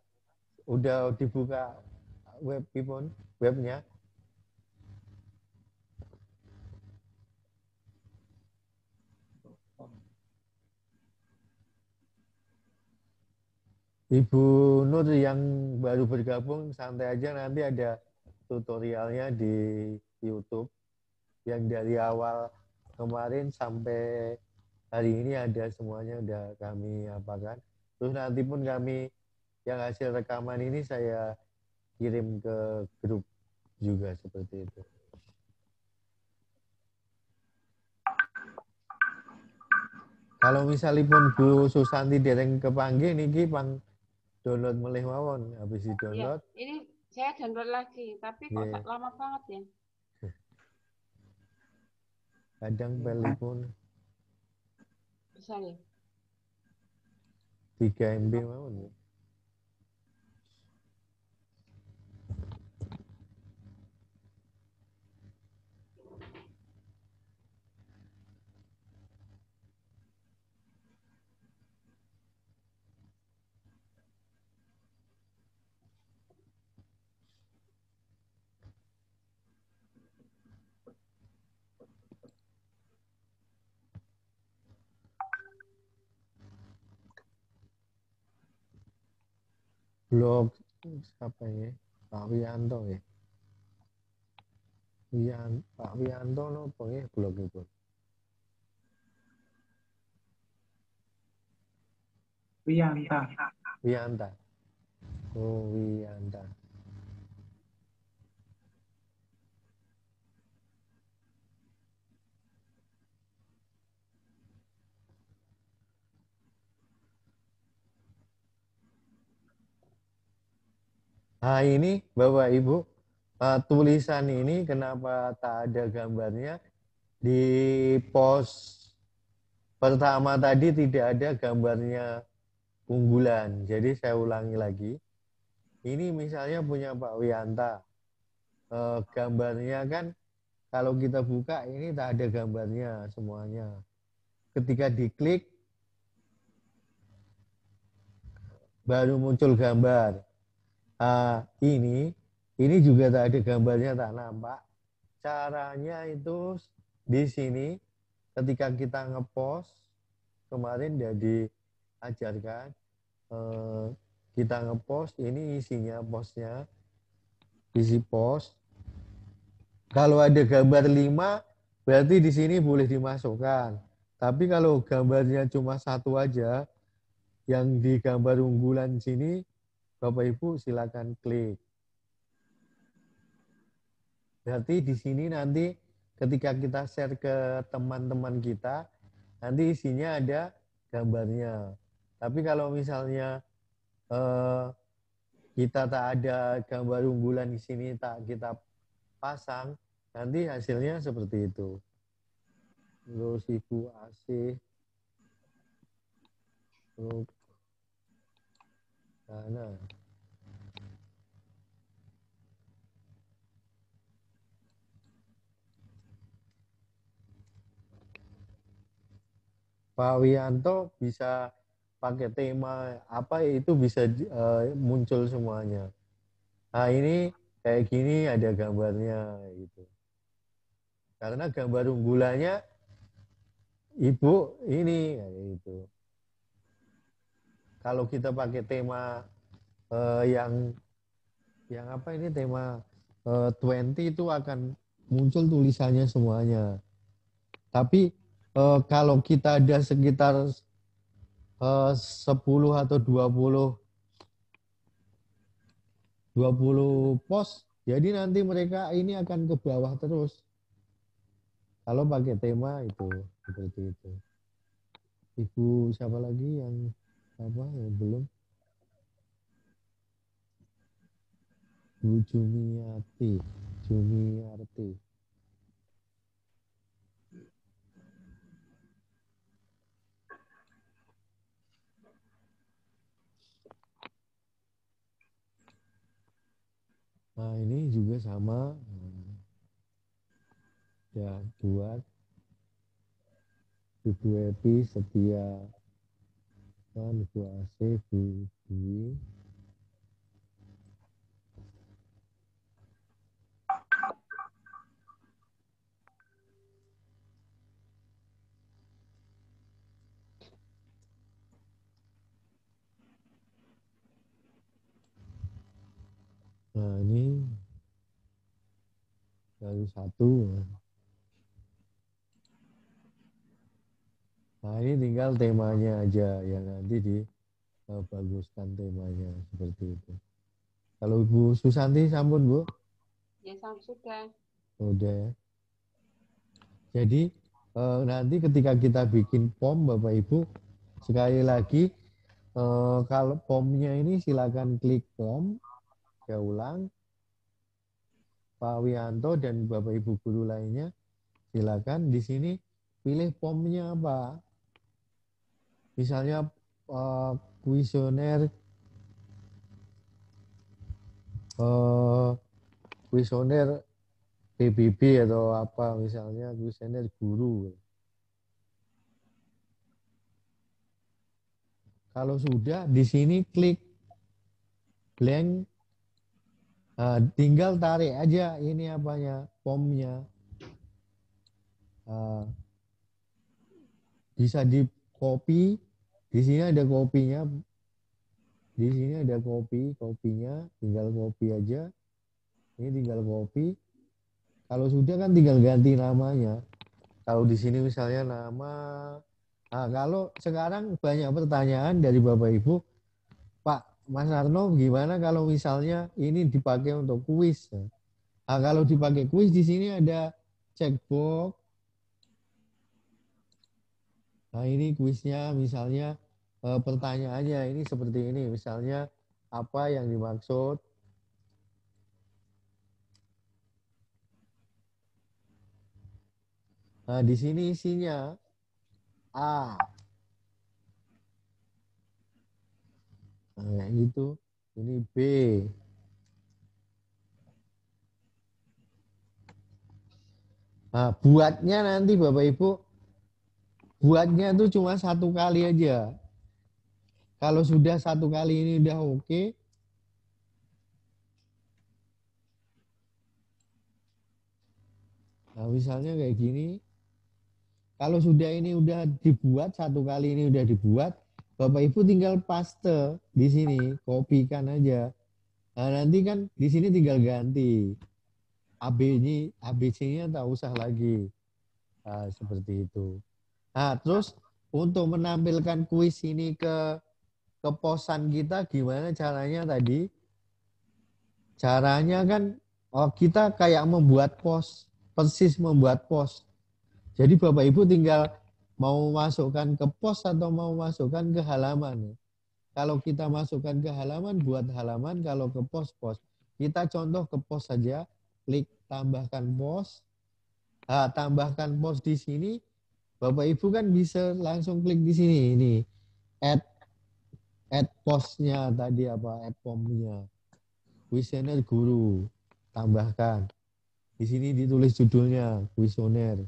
udah dibuka webnya. Ibu Nur yang baru bergabung, santai aja, nanti ada tutorialnya di YouTube yang dari awal kemarin sampai hari ini ada semuanya, udah kami apakan. Terus nanti pun kami yang hasil rekaman ini saya kirim ke grup juga seperti itu. Kalau misalnya pun Bu Susanti dereng kepanggih niki pang download melih mawon, habis di download. Ya, ini saya download lagi, tapi kok lama banget ya. Kadang telepon Besar ya. 3 MB mawon. Blog siapa ya? Pak Wianto ya. Pak Wianto nopo ya blog itu? Wianta. Oh, Wianta. Nah ini Bapak Ibu, tulisan ini kenapa tak ada gambarnya? Di post pertama tadi tidak ada gambarnya unggulan. Jadi saya ulangi lagi. Ini misalnya punya Pak Wianta. Gambarnya kan kalau kita buka ini tak ada gambarnya semuanya. Ketika diklik baru muncul gambar. Ini juga tak ada gambarnya, tak nampak. Caranya itu di sini ketika kita ngepost kemarin udah diajarkan, kita ngepost, ini isinya postnya, isi post. Kalau ada gambar 5, berarti di sini boleh dimasukkan. Tapi kalau gambarnya cuma satu aja, yang di gambar unggulan sini, Bapak Ibu silakan klik. Berarti di sini nanti ketika kita share ke teman-teman kita, nanti isinya ada gambarnya. Tapi kalau misalnya kita tak ada gambar unggulan di sini, tak kita pasang, nanti hasilnya seperti itu. Terus Ibu Asih, terus nah. Pak Wianto bisa pakai tema apa itu bisa muncul semuanya. Nah ini kayak gini ada gambarnya gitu. Karena gambar unggulannya Ibu ini kayak gitu. Kalau kita pakai tema yang apa ini tema 20 itu akan muncul tulisannya semuanya. Tapi kalau kita ada sekitar 10 atau 20 pos, jadi nanti mereka ini akan ke bawah terus. Kalau pakai tema itu seperti itu. Ibu siapa lagi yang apa yang belum? Bu Jumiati. Nah ini juga sama. Ya buat Ibu Epi Setia, kan Ibu Asih, Bu Dwi. Nah ini baru satu. Nah ini tinggal temanya aja yang nanti dibaguskan temanya seperti itu. Kalau Ibu Susanti sampun Bu? Ya, sudah. Udah ya. Jadi nanti ketika kita bikin POM Bapak Ibu, sekali lagi kalau POM-nya ini silakan klik POM, saya ulang. Pak Wianto dan Bapak Ibu guru lainnya silakan di sini pilih POM-nya apa. Misalnya kuesioner PBB atau apa, misalnya kuesioner guru. Kalau sudah di sini klik blank, tinggal tarik aja ini apanya, POM-nya. Bisa di copy, di sini ada kopinya. Di sini ada kopinya, tinggal copy aja. Ini tinggal copy. Kalau sudah kan tinggal ganti namanya. Kalau di sini misalnya nama. Nah, kalau sekarang banyak pertanyaan dari Bapak Ibu, Pak Mas Arno, gimana kalau misalnya ini dipakai untuk kuis? Nah, kalau dipakai kuis di sini ada checkbox. Nah, ini kuisnya misalnya pertanyaannya ini seperti ini, misalnya apa yang dimaksud. Nah, di sini isinya A. Nah, gitu. Ini B. Nah, buatnya nanti Bapak Ibu, buatnya itu cuma satu kali aja. Kalau sudah satu kali ini udah oke. Nah, misalnya kayak gini. Kalau sudah ini udah dibuat, satu kali ini udah dibuat, Bapak Ibu tinggal paste di sini, kopikan aja. Nah, nanti kan di sini tinggal ganti. ABC-nya tak usah lagi. Nah, seperti itu. Nah, terus untuk menampilkan kuis ini ke posan kita gimana caranya tadi? Caranya kan kita kayak membuat pos, persis membuat pos. Jadi Bapak Ibu tinggal mau masukkan ke pos atau mau masukkan ke halaman. Kalau kita masukkan ke halaman, buat halaman. Kalau ke pos. Kita contoh ke pos saja. Klik tambahkan pos. Nah, tambahkan pos di sini. Bapak Ibu kan bisa langsung klik di sini. Ini add posnya tadi apa? Add formnya. Kuesioner guru. Tambahkan. Di sini ditulis judulnya kuesioner.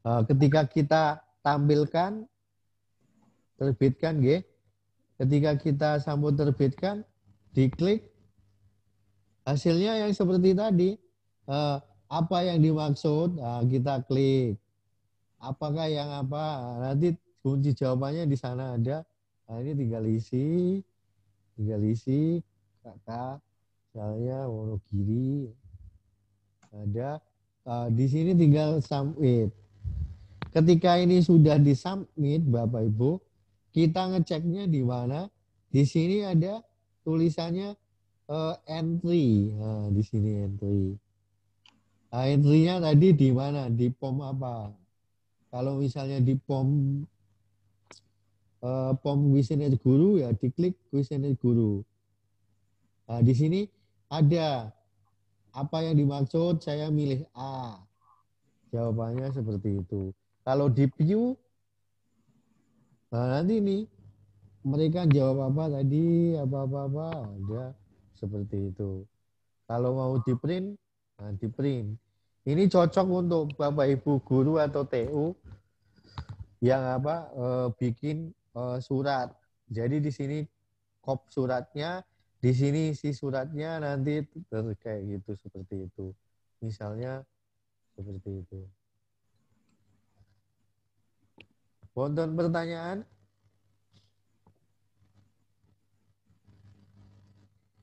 Ketika kita tampilkan, terbitkan, ketika kita sambut terbitkan, diklik, hasilnya yang seperti tadi. Apa yang dimaksud, kita klik. Apakah yang apa, nanti kunci jawabannya di sana ada. Nah, ini tinggal isi, kakak, misalnya Wonogiri, ada. Di sini tinggal submit. Ketika ini sudah disubmit, Bapak Ibu, kita ngeceknya di mana? Di sini ada tulisannya entry. Nah, di sini entry. Nah, entry-nya tadi di mana? Di POM apa? Kalau misalnya di POM kuesioner guru, ya diklik kuesioner guru. Nah, di sini ada apa yang dimaksud, saya milih A. Jawabannya seperti itu. Kalau di view, nah nanti nih mereka jawab apa tadi, apa-apa, ada seperti itu. Kalau mau di print, nah di print. Ini cocok untuk Bapak Ibu guru atau TU yang bikin surat. Jadi di sini kop suratnya, di sini isi suratnya nanti kayak gitu seperti itu. Misalnya seperti itu. Wonten pertanyaan?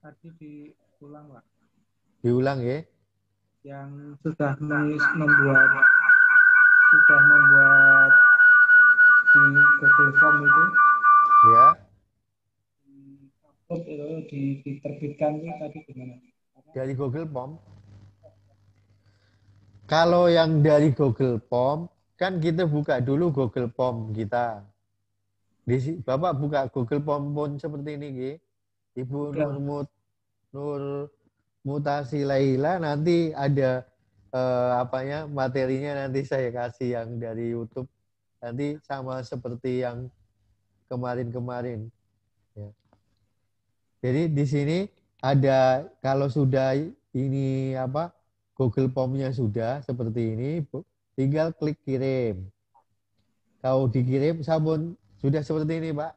Tadi diulang, Pak. Diulang ya. Yang sudah membuat di Google Form itu, Ya. diterbitkan itu tadi gimana? Dari Google Form. Kalau yang dari Google Form, kan kita buka dulu Google Form kita. Bapak buka Google Form pun seperti ini, Ki. Ibu Ya. Nur Mutasi Laila, nanti ada materinya nanti saya kasih yang dari YouTube. Nanti sama seperti yang kemarin-kemarin. Ya. Jadi di sini ada, kalau sudah ini Google Form-nya sudah seperti ini, tinggal klik kirim. Kalau dikirim, sabun sudah seperti ini, Pak.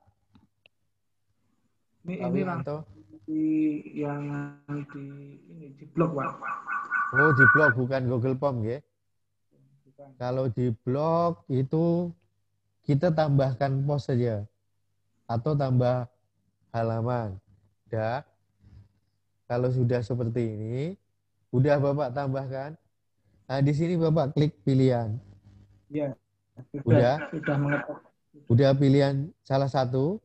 Ini langsung di blog, Pak. Oh, di blog bukan Google Form ya. Bukan. Kalau di blog itu kita tambahkan pos saja atau tambah halaman. Udah. Kalau sudah seperti ini, udah Bapak tambahkan. Nah, di sini Bapak klik pilihan. Iya. Udah mengetok. Udah pilihan salah satu.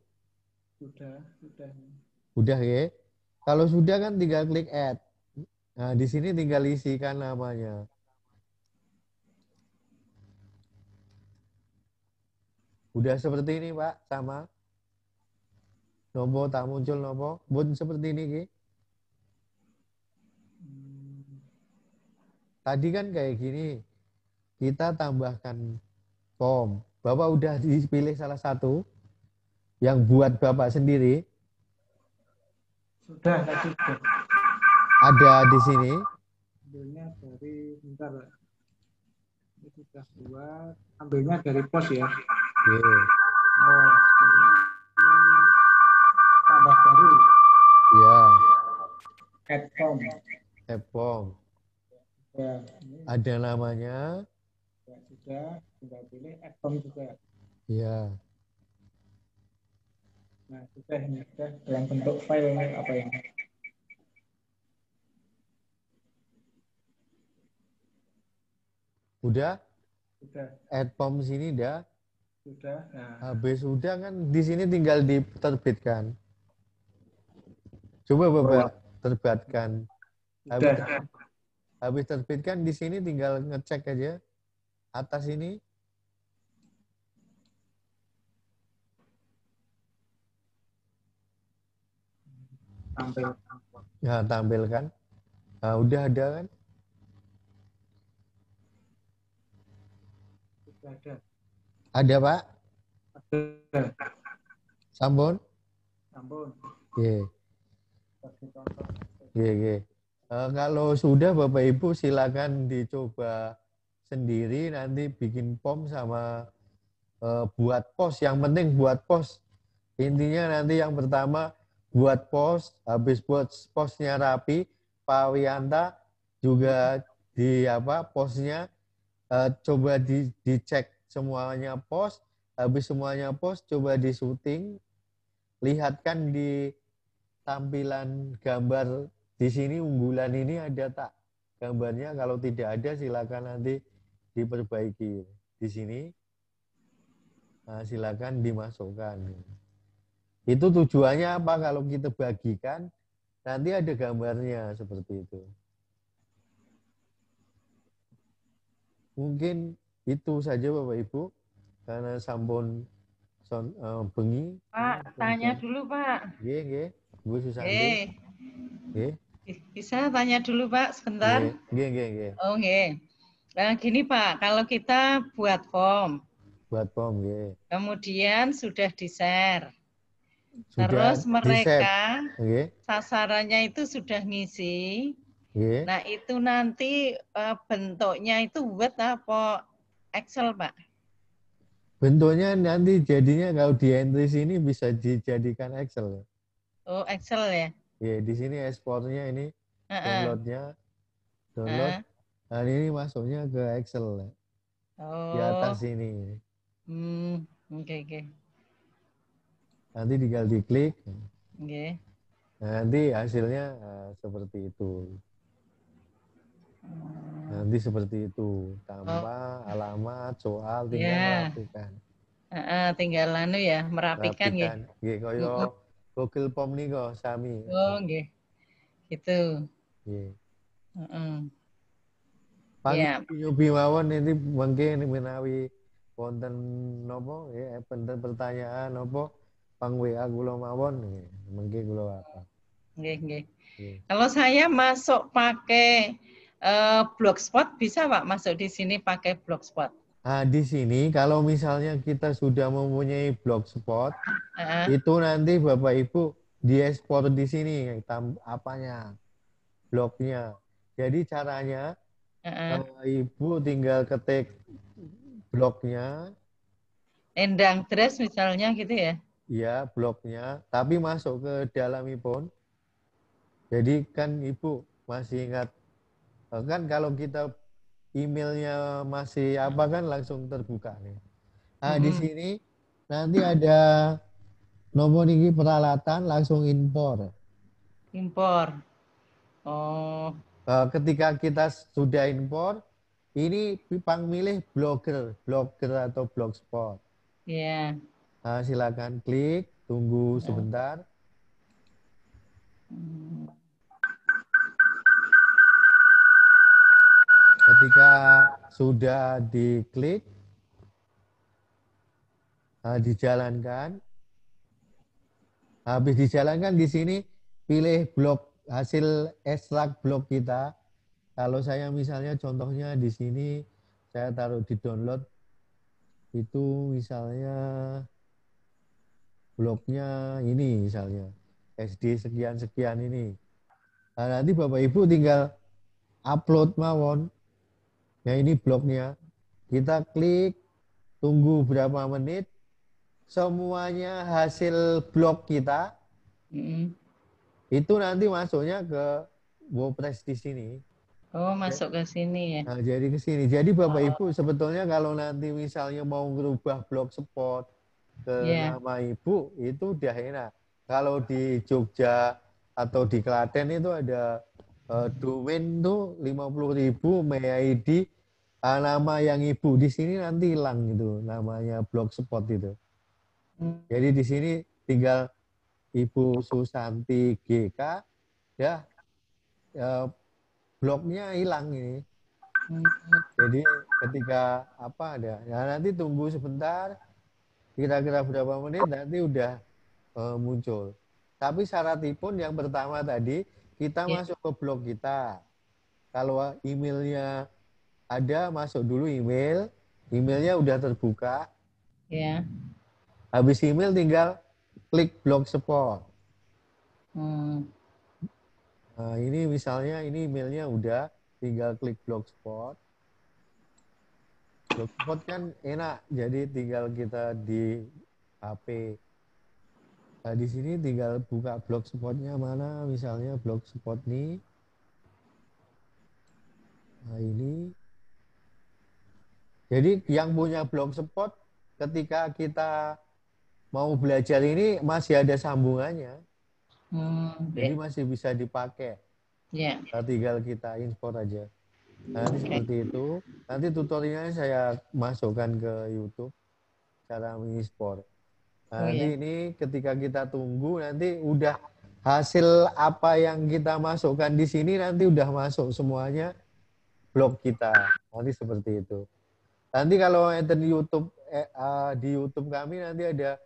Udah ya. Kalau sudah kan tinggal klik add. Nah, di sini tinggal isikan namanya. Udah seperti ini, Pak, sama. Nopo tak muncul nopo. Bun seperti ini, Ki. Tadi kan kayak gini. Kita tambahkan form. Bapak udah dipilih salah satu yang buat Bapak sendiri. Sudah, tadi sudah. Ada di sini. Ambilnya dari, bentar, Pak. Ini sudah buat. Ambilnya dari pos ya. Yeah. Oh, tambah baru. Ya. Add form. Add form. Ya, ini Ada namanya, ya, sudah, tinggal pilih add form juga. ya. Nah, sudah ini sudah dalam bentuk file apa yang Udah, sudah add form sini dah. sudah. Nah, Habis udah kan di sini tinggal diterbitkan. Coba Bapak terbitkan. Habis sudah. habis terbitkan di sini tinggal ngecek aja atas ini. Tampil. Nah, tampilkan. Nah, udah ada kan? Sudah ada. Ada Pak? Ada. Sampun? Ampun. Iya. Kasih contoh. Iya, iya. Kalau sudah Bapak Ibu silakan dicoba sendiri nanti bikin form sama buat pos. Yang penting buat pos. Intinya nanti yang pertama buat pos, habis buat posnya rapi, Pak Wianta juga di apa posnya coba dicek semuanya pos, habis semuanya pos coba di syuting, lihatkan di tampilan gambar di sini unggulan ini ada tak gambarnya, kalau tidak ada silakan nanti diperbaiki di sini. Nah, silakan dimasukkan. Itu tujuannya apa? Kalau kita bagikan nanti ada gambarnya seperti itu. Mungkin itu saja Bapak Ibu karena sampun bengi. Pak, tanya dulu Pak. Nggih, nggih. Bu Susanti. Eh, Nggih. bisa tanya dulu Pak sebentar? Nggih, nggih, nggih. Oh, nggih. Nah, gini Pak, kalau kita buat form, Buat form nggih. kemudian sudah di-share, Sudah terus di-save. mereka Nggih. sasarannya itu sudah ngisi. Nggih. Nah, itu nanti bentuknya itu Word apa Excel Pak? Bentuknya nanti jadinya kalau di entry sini bisa dijadikan Excel. Oh, Excel ya? Ya, di sini ekspornya ini downloadnya, download. Nah, ini masuknya ke Excel di atas Oh, ini. oke, oke. Nanti tinggal diklik. Oke. Nah, nanti hasilnya seperti itu. Nanti seperti itu. Tanpa alamat, soal, tinggal merapikan. Tinggal ya, merapikan nggih. Merapikan. Nggih, kaya Google Form niku sami. Oh, nggih. Gitu. Nggih. Heeh. Pang Ya. nyobi mawon ini mengke menawi wonten napa nggih wonten pertanyaan napa pang WA kula mawon nggih mengke kula apa. Nggih, nggih. Kalau saya masuk pakai Blogspot bisa Pak masuk di sini pakai Blogspot? Nah, di sini kalau misalnya kita sudah mempunyai Blogspot, itu nanti Bapak Ibu diekspor di sini apanya? Blognya. Jadi caranya Ibu tinggal ketik blognya. Endang Dress misalnya gitu ya? Iya, blognya. Tapi masuk ke dalam iPhone. Jadi kan Ibu masih ingat, kan kalau kita emailnya masih apa kan langsung terbuka nih. Nah, di sini nanti ada nomor ini peralatan langsung impor. Impor. Oh. Ketika kita sudah impor, ini pang milih blogger atau blogspot. Iya. Nah, silakan klik, tunggu sebentar. Ketika sudah diklik, dijalankan. Habis dijalankan di sini pilih blog hasil ekstrak blog kita. Kalau saya misalnya contohnya di sini saya taruh di download itu misalnya blognya ini misalnya SD sekian-sekian ini. Nah, nanti Bapak Ibu tinggal upload mawon. Nah, ini blognya. Kita klik, tunggu berapa menit, semuanya hasil blog kita itu nanti masuknya ke WordPress di sini. Oh, masuk ke sini ya. Nah, jadi ke sini. Jadi Bapak Ibu sebetulnya kalau nanti misalnya mau ngerubah blogspot ke Ya. nama Ibu itu udah enak. Kalau di Jogja atau di Klaten itu ada domain tuh 50.000 MyID nama yang Ibu di sini nanti hilang itu namanya blogspot itu. Jadi di sini tinggal Ibu Susanti GK ya blognya hilang ini. Jadi ketika apa ada, ya nanti tunggu sebentar, kira-kira berapa menit nanti udah muncul. Tapi syaratnya pun yang pertama tadi kita masuk ke blog kita. Kalau emailnya ada, masuk dulu email, emailnya udah terbuka. Ya. Habis email tinggal klik blogspot. Nah, ini misalnya ini emailnya udah, tinggal klik blogspot. Blogspot kan enak, jadi tinggal kita di HP. Nah, di sini tinggal buka blogspotnya mana, misalnya blogspot nih. Nah, ini. Jadi yang punya blogspot ketika kita mau belajar ini masih ada sambungannya. Jadi masih bisa dipakai. Ya. Nah, tinggal kita import aja. Nah, nanti seperti itu. Nanti tutorialnya saya masukkan ke YouTube cara mengimpor. Nah, nanti ini ketika kita tunggu nanti udah hasil apa yang kita masukkan di sini nanti udah masuk semuanya blog kita. Nanti seperti itu. Nanti kalau di YouTube kami nanti ada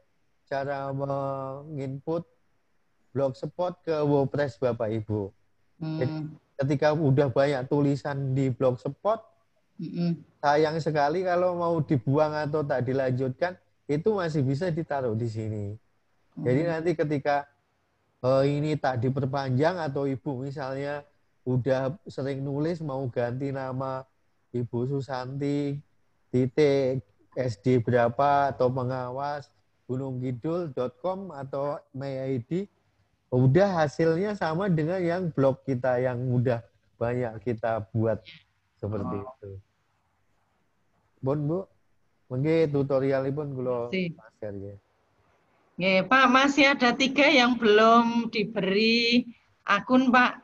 cara menginput blogspot ke WordPress Bapak Ibu. Jadi ketika udah banyak tulisan di blogspot, sayang sekali kalau mau dibuang atau tak dilanjutkan, itu masih bisa ditaruh di sini. Jadi nanti ketika ini tak diperpanjang atau Ibu misalnya udah sering nulis mau ganti nama Ibu Susanti titik SD berapa atau pengawas gunungkidul.com atau MyID, udah hasilnya sama dengan yang blog kita yang udah banyak kita buat seperti itu. Pun Bu, mungkin tutorialipun kula share ya. Ya, Pak, masih ada 3 yang belum diberi akun, Pak.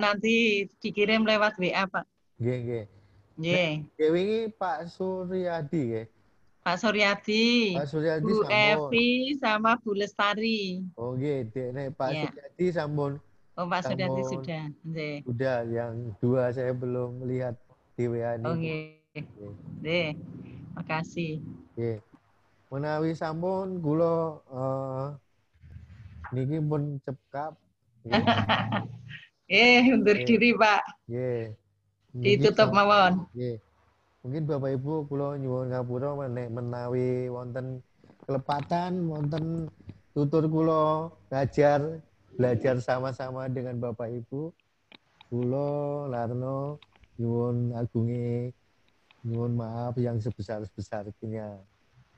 Nanti dikirim lewat WA, Pak. Nggih, nggih. Nggih. Wingi Pak Suryadi nggih. Pak Suryadi, Pak Suryadi Bu sampun. Evi sama Bu Lestari. Oh nggih, nek Pak Suryadi sampun. Oh, Pak Suryadi sudah. Sudah, yang 2 saya belum lihat di WA ini. Oh, nggih. Makasih. Nggih. Menawi sampun kula niki pun cekap. Undur diri, Pak. Nggih. Ditutup mawon. Nggih. Mungkin Bapak Ibu kula nyuwun ngapura menawi wonten kelepatan, wonten tutur kula belajar sama-sama dengan Bapak Ibu. Kula Larno nyuwun agunge nyuwun maaf yang sebesar-besarnya.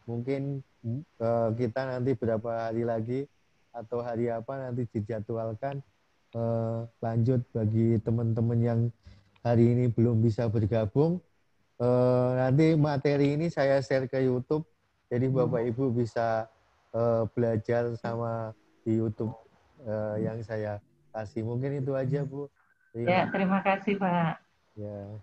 Mungkin kita nanti berapa hari lagi atau hari apa nanti dijadwalkan lanjut bagi teman-teman yang hari ini belum bisa bergabung. Nanti materi ini saya share ke YouTube, jadi Bapak Ibu bisa belajar sama di YouTube yang saya kasih. Mungkin itu aja Bu. Ya, terima kasih Pak. Ya.